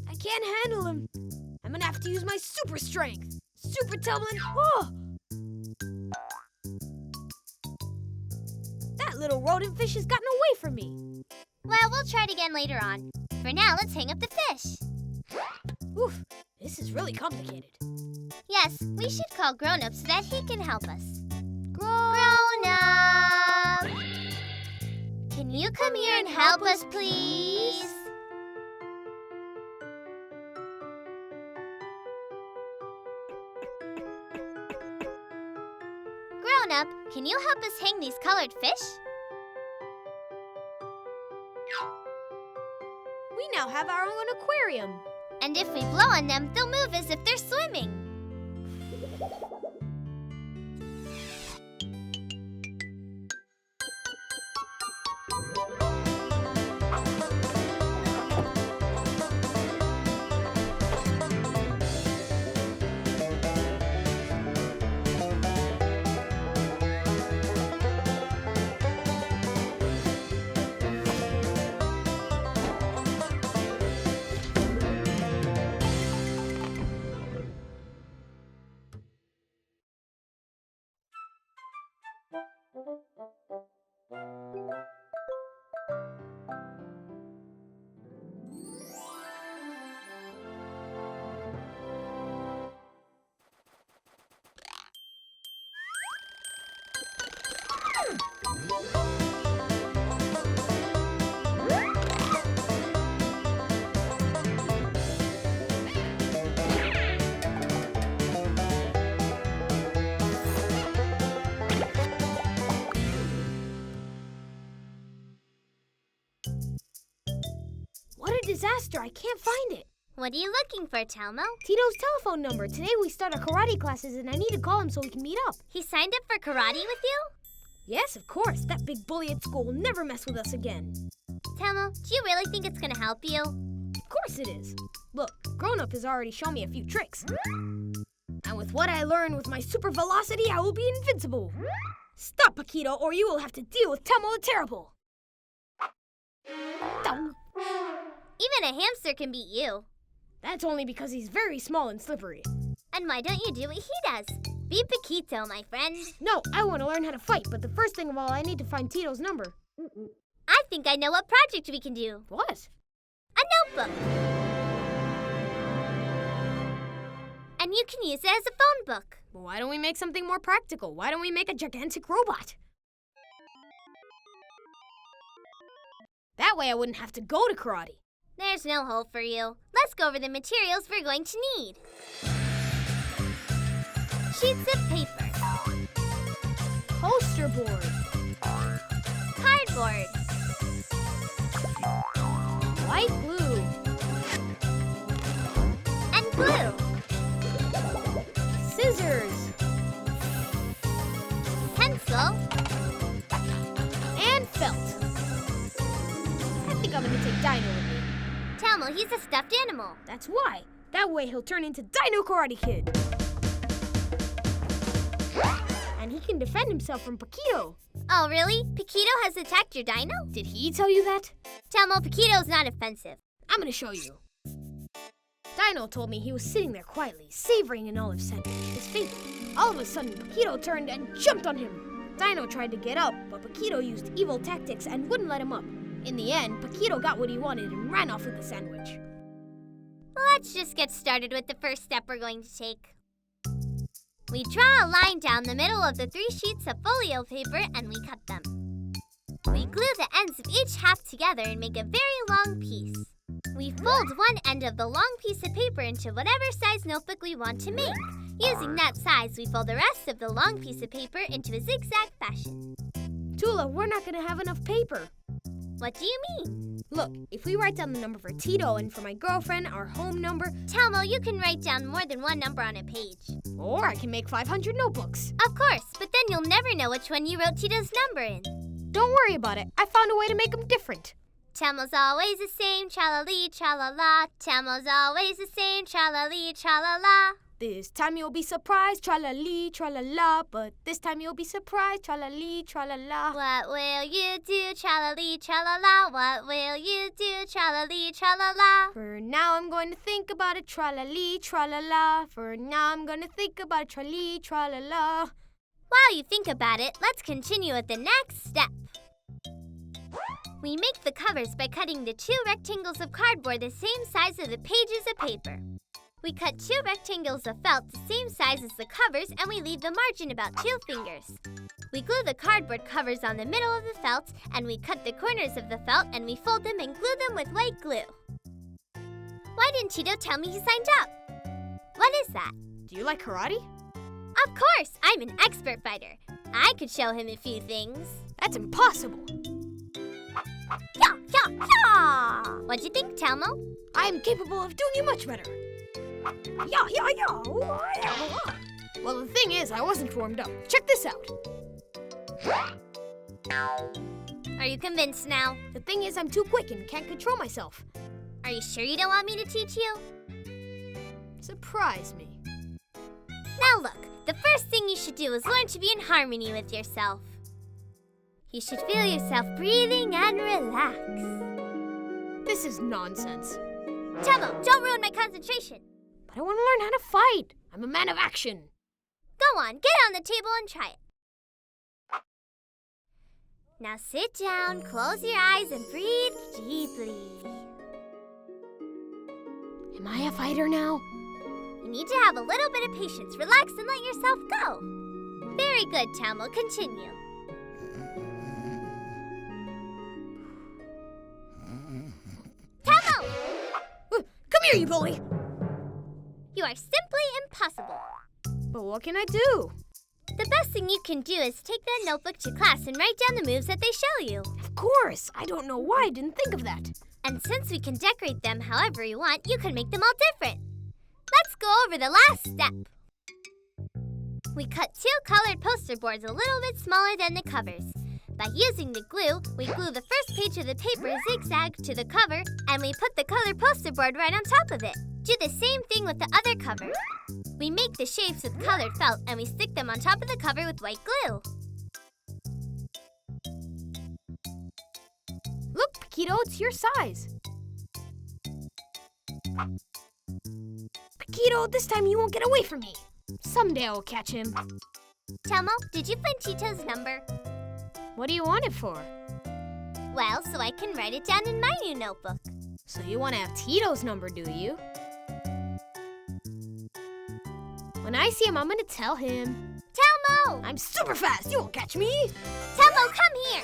I can't handle him. I'm gonna have to use my super strength. Super Telmo and oh! That little rodent fish has gotten away from me. Well, we'll try it again later on. For now, let's hang up the fish. Oof, this is really complicated. Yes, we should call Grown-up so that he can help us. Grown-up! Can you come here and help us, please? Grown-up, can you help us hang these colored fish? We now have our own aquarium. And if we blow on them, they'll move as if they're swimming. disaster. I can't find it. What are you looking for, Telmo? Tito's telephone number. Today we start our karate classes and I need to call him so we can meet up. He signed up for karate with you? Yes, of course. That big bully at school will never mess with us again. Telmo, do you really think it's gonna help you? Of course it is. Look, Grown-Up has already shown me a few tricks. And with what I learned with my super velocity, I will be invincible. Stop, Paquito, or you will have to deal with Telmo the Terrible. Even a hamster can beat you. That's only because he's very small and slippery. And why don't you do what he does? Be Paquito, my friend. No, I want to learn how to fight, but the first thing of all, I need to find Tito's number. I think I know what project we can do. What? A notebook. And you can use it as a phone book. Well, why don't we make something more practical? Why don't we make a gigantic robot? That way I wouldn't have to go to karate. There's no hope for you. Let's go over the materials we're going to need. Sheets of paper. Poster board. Cardboard. White glue. And glue. Scissors. Pencil. And felt. I think I'm going to take Dino with me. Telmo, he's a stuffed animal. That's why. That way he'll turn into Dino Karate Kid. And he can defend himself from Paquito. Oh, really? Paquito has attacked your dino? Did he tell you that? Telmo, Paquito's not offensive. I'm going to show you. Dino told me he was sitting there quietly, savoring an olive sandwich, his favorite. All of a sudden, Paquito turned and jumped on him. Dino tried to get up, but Paquito used evil tactics and wouldn't let him up. In the end, Paquito got what he wanted and ran off with the sandwich. Let's just get started with the first step we're going to take. We draw a line down the middle of the 3 sheets of folio paper and we cut them. We glue the ends of each half together and make a very long piece. We fold one end of the long piece of paper into whatever size notebook we want to make. Using that size, we fold the rest of the long piece of paper into a zigzag fashion. Tula, we're not going to have enough paper. What do you mean? Look, if we write down the number for Tito and for my girlfriend, our home number... Telmo, you can write down more than one number on a page. Or I can make 500 notebooks. Of course, but then you'll never know which one you wrote Tito's number in. Don't worry about it. I found a way to make them different. Telmo's always the same, tra-la-lee, tra-la-la. Telmo's always the same, tra-la-lee, tra-la-la. This time you'll be surprised, tra-la-lee, tra-la-la. But this time you'll be surprised, tra-la-lee, tra-la-la. What will you do, tra-la-lee, tra-la-la? What will you do, tra-la-lee, tra-la-la? For now I'm going to think about it, tra-la-lee, tra-la-la. For now I'm going to think about it, tra-lee, tra-la-la. While you think about it, let's continue with the next step. We make the covers by cutting the 2 rectangles of cardboard the same size as the pages of paper. We cut 2 rectangles of felt the same size as the covers and we leave the margin about 2 fingers. We glue the cardboard covers on the middle of the felt and we cut the corners of the felt and we fold them and glue them with white glue. Why didn't Tito tell me he signed up? What is that? Do you like karate? Of course! I'm an expert fighter. I could show him a few things. That's impossible. Yeah, yeah, yeah! What'd you think, Telmo? I am capable of doing you much better. Yeah, yeah, yeah. Well, the thing is, I wasn't warmed up. Check this out. Are you convinced now? The thing is, I'm too quick and can't control myself. Are you sure you don't want me to teach you? Surprise me. Now look, the first thing you should do is learn to be in harmony with yourself. You should feel yourself breathing and relax. This is nonsense. Telmo, don't ruin my concentration. But I want to learn how to fight. I'm a man of action. Go on, get on the table and try it. Now sit down, close your eyes, and breathe deeply. Am I a fighter now? You need to have a little bit of patience. Relax and let yourself go. Very good, Telmo. Continue. Telmo! Come here, you bully! You are simply impossible. But what can I do? The best thing you can do is take that notebook to class and write down the moves that they show you. Of course! I don't know why I didn't think of that. And since we can decorate them however we want, you can make them all different. Let's go over the last step. We cut 2 colored poster boards a little bit smaller than the covers. By using the glue, we glue the first page of the paper zigzag to the cover, and we put the colored poster board right on top of it. Do the same thing with the other cover. We make the shapes with colored felt, and we stick them on top of the cover with white glue. Look, Paquito, it's your size. Paquito, this time you won't get away from me. Someday I'll catch him. Telmo, did you find Tito's number? What do you want it for? Well, so I can write it down in my new notebook. So you want to have Tito's number, do you? When I see him, I'm going to tell him. Telmo! I'm super fast. You won't catch me. Telmo, come here.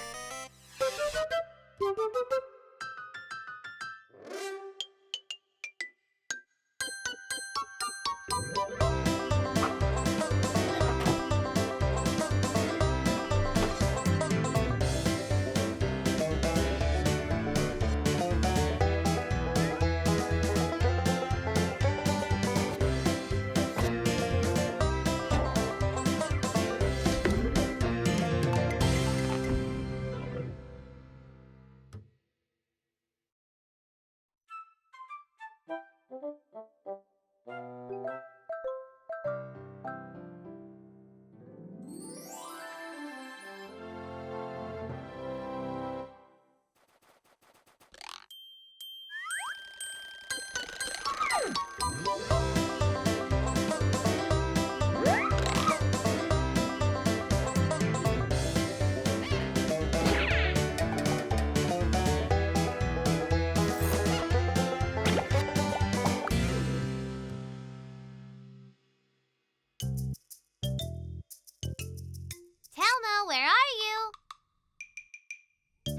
Telmo, where are you?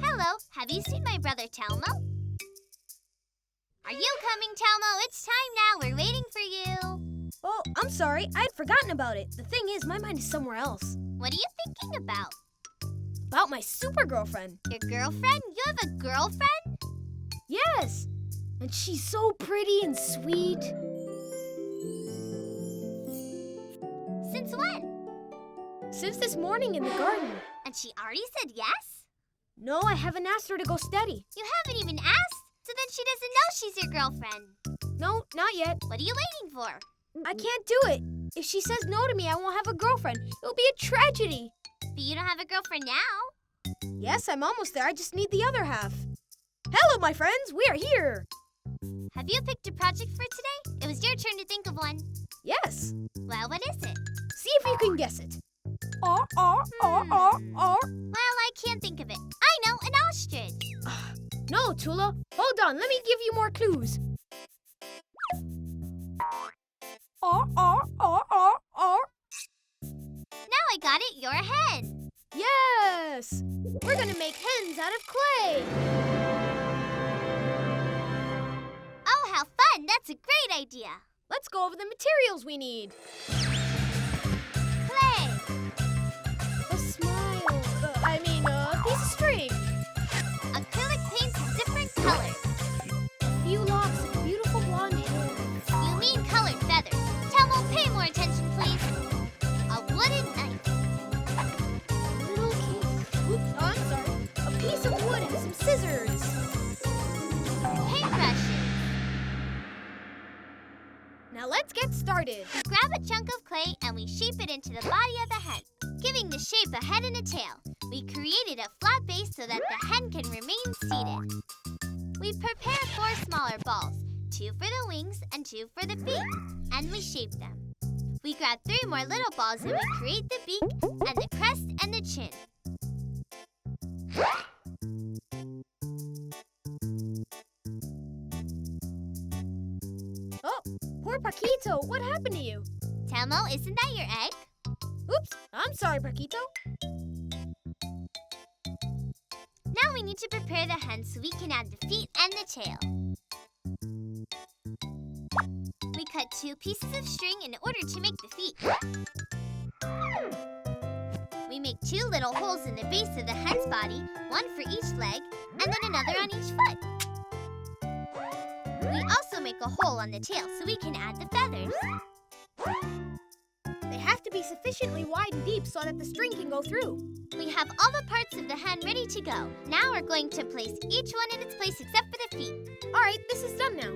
Hello, have you seen my brother Telmo? Are you coming, Telmo? It's time now. We're waiting for you. Oh, I'm sorry. I'd forgotten about it. The thing is, my mind is somewhere else. What are you thinking about? About my super girlfriend. Your girlfriend? You have a girlfriend? Yes. And she's so pretty and sweet. Since when? Since this morning in the garden. And she already said yes? No, I haven't asked her to go steady. You haven't even asked? So then she doesn't know she's your girlfriend. No, not yet. What are you waiting for? I can't do it. If she says no to me, I won't have a girlfriend. It'll be a tragedy. But you don't have a girlfriend now. Yes, I'm almost there. I just need the other half. Hello, my friends. We are here. Have you picked a project for today? It was your turn to think of one. Yes. Well, what is it? See if you can guess it. Or. Well, I can't think of it. I know, an ostrich. No, Tula. Hold on. Let me give you more clues. Now I got it. You're a hen. Yes. We're going to make hens out of clay. Oh, how fun. That's a great idea. Let's go over the materials we need. Clay. A smile. A piece of string. Acrylic paints in different colors. A few locks of beautiful blonde hair. You mean colored feathers. Telmo, pay more attention, please. A wooden knife. Little case. Oops, I'm sorry. A piece of wood and some scissors. Paintbrushes. Now let's get started. We grab a chunk of clay and we shape it into the body of the hen, giving the shape a head and a tail. We created a flat base so that the hen can remain seated. We prepare 4 smaller balls, 2 for the wings and 2 for the feet, and we shape them. We grab 3 more little balls and we create the beak and the crest and the chin. Oh, poor Paquito. What happened to you? Telmo, isn't that your egg? Oops, I'm sorry, Paquito. Now we need to prepare the hen so we can add the feet and the tail. We cut 2 pieces of string in order to make the feet. We make 2 little holes in the base of the hen's body, one for each leg, and then another on each foot. make a hole on the tail so we can add the feathers. They have to be sufficiently wide and deep so that the string can go through. We have all the parts of the hen ready to go. Now we're going to place each one in its place except for the feet. All right, this is done now.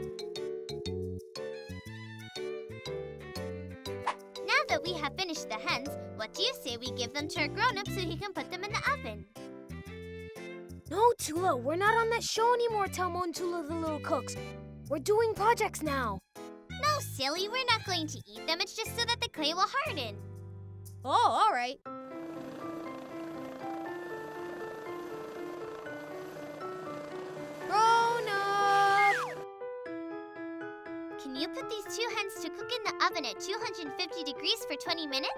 Now that we have finished the hens, what do you say we give them to our grown-up so he can put them in the oven? No, Tula, we're not on that show anymore, Telmo and Tula the Little Cooks. We're doing projects now. No, silly, we're not going to eat them. It's just so that the clay will harden. Oh, all right. Grown up! Can you put these 2 hens to cook in the oven at 250 degrees for 20 minutes?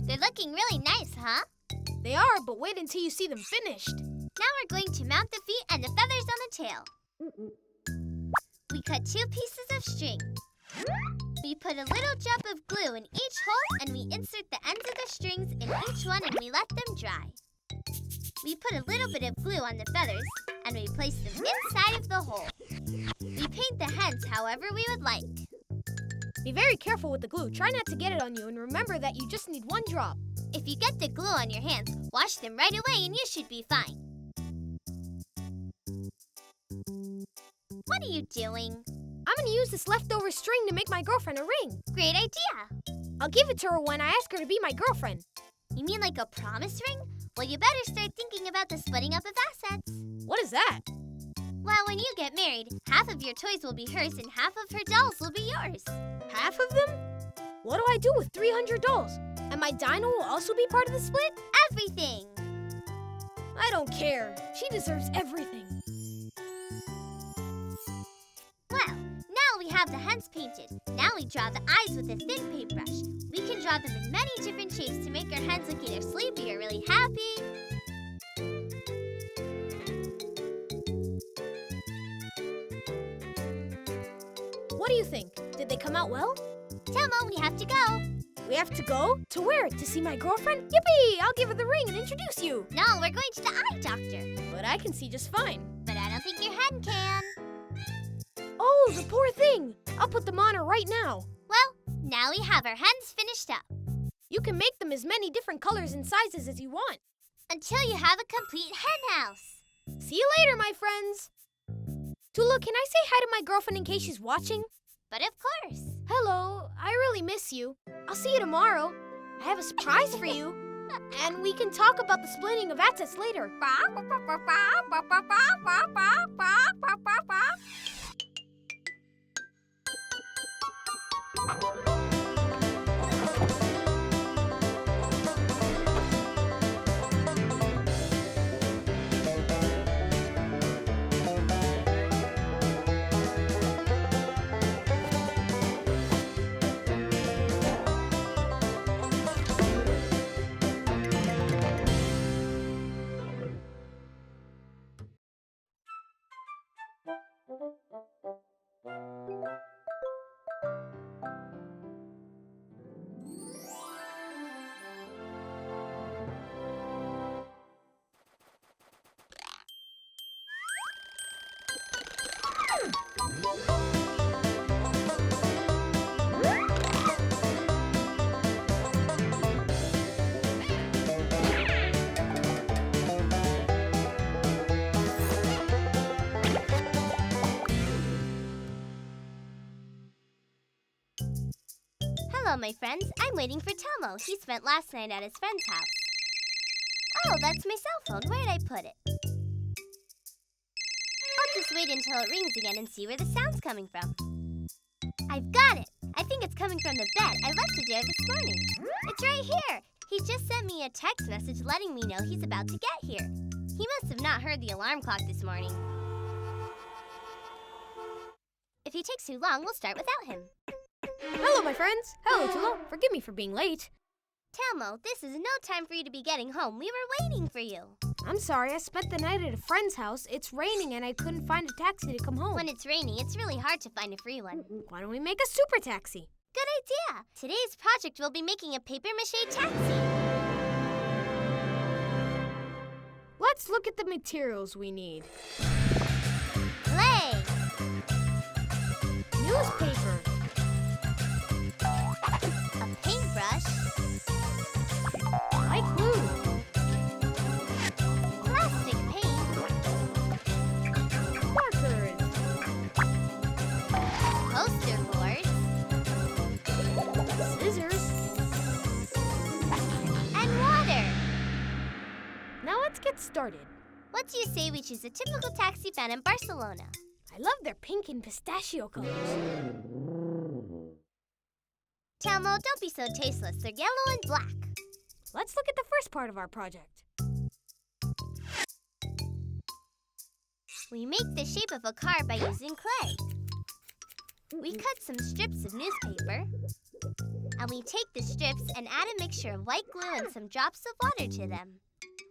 They're looking really nice, huh? They are, but wait until you see them finished. Now we're going to mount the feet and the feathers on the tail. We cut 2 pieces of string. We put a little drop of glue in each hole and we insert the ends of the strings in each one and we let them dry. We put a little bit of glue on the feathers and we place them inside of the hole. We paint the hens however we would like. Be very careful with the glue. Try not to get it on you, and remember that you just need 1 drop. If you get the glue on your hands, wash them right away and you should be fine. What are you doing? I'm going to use this leftover string to make my girlfriend a ring. Great idea. I'll give it to her when I ask her to be my girlfriend. You mean like a promise ring? Well, you better start thinking about the splitting up of assets. What is that? Well, when you get married, half of your toys will be hers and half of her dolls will be yours. Half of them? What do I do with 300 dolls? And my dino will also be part of the split? Everything. I don't care. She deserves everything. Well, now we have the hens painted. Now we draw the eyes with a thin paintbrush. We can draw them in many different shapes to make our hens look either sleepy or really happy. What do you think? Did they come out well? Telmo, we have to go. We have to go? To where? To see my girlfriend? Yippee! I'll give her the ring and introduce you. No, we're going to the eye doctor. But I can see just fine. But I don't think your hen can. Oh, the poor thing! I'll put them on her right now. Well, now we have our hens finished up. You can make them as many different colors and sizes as you want. Until you have a complete hen house. See you later, my friends. Tula, can I say hi to my girlfriend in case she's watching? But of course. Hello, I really miss you. I'll see you tomorrow. I have a surprise for you. And we can talk about the splitting of assets later. Hello, my friends. I'm waiting for Telmo. He spent last night at his friend's house. Oh, that's my cell phone. Where did I put it? I'll just wait until it rings again and see where the sound's coming from. I've got it. I think it's coming from the bed. I left it there this morning. It's right here. He just sent me a text message letting me know he's about to get here. He must have not heard the alarm clock this morning. If he takes too long, we'll start without him. Hello, my friends. Hello, Tula. Forgive me for being late. Telmo, this is no time for you to be getting home. We were waiting for you. I'm sorry. I spent the night at a friend's house. It's raining and I couldn't find a taxi to come home. When it's raining, it's really hard to find a free one. Why don't we make a super taxi? Good idea. Today's project will be making a papier-mâché taxi. Let's look at the materials we need. Clay. Newspaper. A paintbrush. White glue. Plastic paint. Markers. Poster boards. Scissors. And water. Now let's get started. What do you say we choose a typical taxi found in Barcelona? I love their pink and pistachio colors. Telmo, don't be so tasteless. They're yellow and black. Let's look at the first part of our project. We make the shape of a car by using clay. We cut some strips of newspaper. And we take the strips and add a mixture of white glue and some drops of water to them.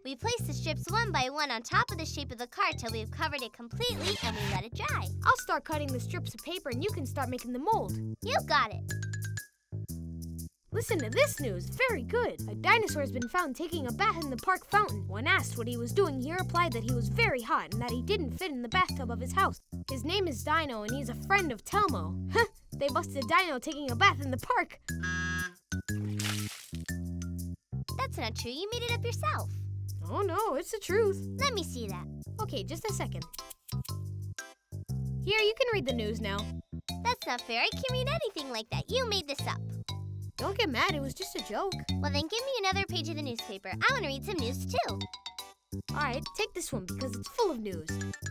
We place the strips one by one on top of the shape of the car till we've covered it completely and we let it dry. I'll start cutting the strips of paper and you can start making the mold. You got it. Listen to this news. Very good. A dinosaur has been found taking a bath in the park fountain. When asked what he was doing, he replied that he was very hot and that he didn't fit in the bathtub of his house. His name is Dino and he's a friend of Telmo. They busted Dino taking a bath in the park. That's not true. You made it up yourself. Oh no, it's the truth. Let me see that. Okay, just a second. Here, you can read the news now. That's not fair. I can't read anything like that. You made this up. Don't get mad, it was just a joke. Well, then give me another page of the newspaper. I want to read some news, too. Alright, take this one because it's full of news.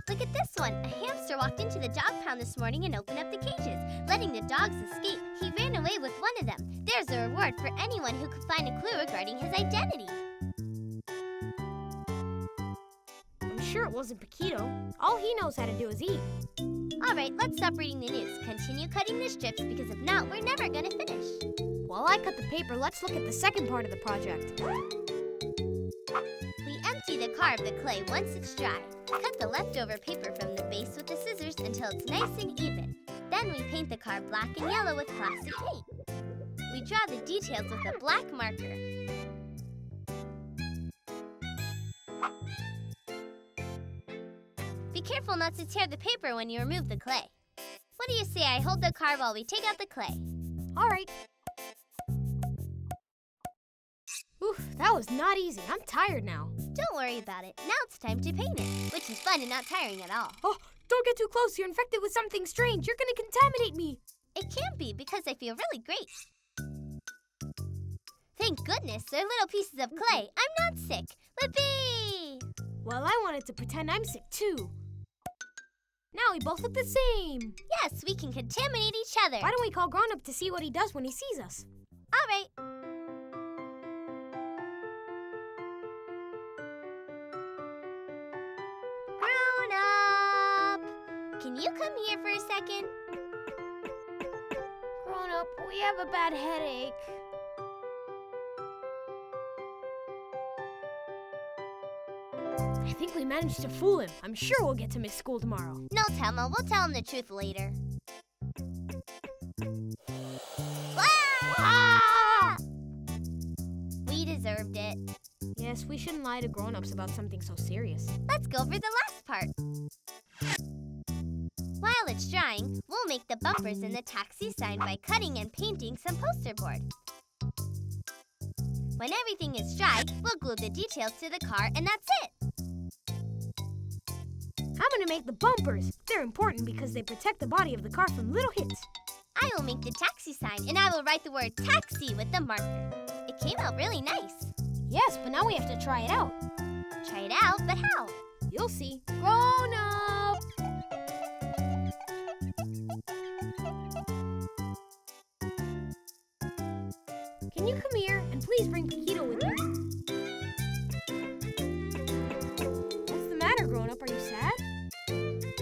Look at this one. A hamster walked into the dog pound this morning and opened up the cages, letting the dogs escape. He ran away with one of them. There's a reward for anyone who could find a clue regarding his identity. I'm sure it wasn't Paquito. All he knows how to do is eat. All right, let's stop reading the news. Continue cutting the strips because if not, we're never going to finish. While I cut the paper, let's look at the second part of the project. We empty the car of the clay once it's dry. Cut the leftover paper from the base with the scissors until it's nice and even. Then we paint the car black and yellow with plastic paint. We draw the details with a black marker. Be careful not to tear the paper when you remove the clay. What do you say I hold the car while we take out the clay? All right. Oof, that was not easy. I'm tired now. Don't worry about it. Now it's time to paint it, which is fun and not tiring at all. Oh, don't get too close. You're infected with something strange. You're going to contaminate me. It can't be because I feel really great. Thank goodness, they're little pieces of clay. I'm not sick. Whippy! Well, I wanted to pretend I'm sick too. Now we both look the same. Yes, we can contaminate each other. Why don't we call Grown-up to see what he does when he sees us? All right. Grown-up! Can you come here for a second? Grown-up, we have a bad headache. I think we managed to fool him. I'm sure we'll get to miss school tomorrow. No, Telmo, we'll tell him the truth later. Ah! We deserved it. Yes, we shouldn't lie to grown-ups about something so serious. Let's go for the last part. While it's drying, we'll make the bumpers in the taxi sign by cutting and painting some poster board. When everything is dry, we'll glue the details to the car and that's it. I'm gonna make the bumpers. They're important because they protect the body of the car from little hits. I will make the taxi sign and I will write the word taxi with the marker. It came out really nice. Yes, but now we have to try it out. Try it out, but how? You'll see. Grown up! Can you come here and please bring Paquito with you? What's the matter, grown up? Are you sad?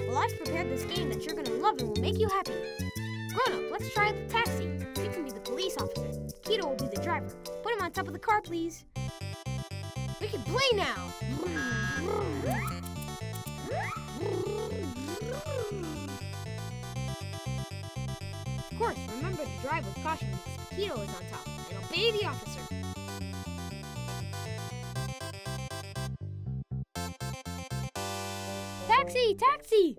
Well, I've prepared this game that you're gonna love and will make you happy. Grown up, let's try out the taxi. You can be the police officer. Paquito will be the driver. Put him on top of the car, please. We can play now. Of course, remember to drive with caution because Paquito is on top. And obey the officer. Taxi! Taxi!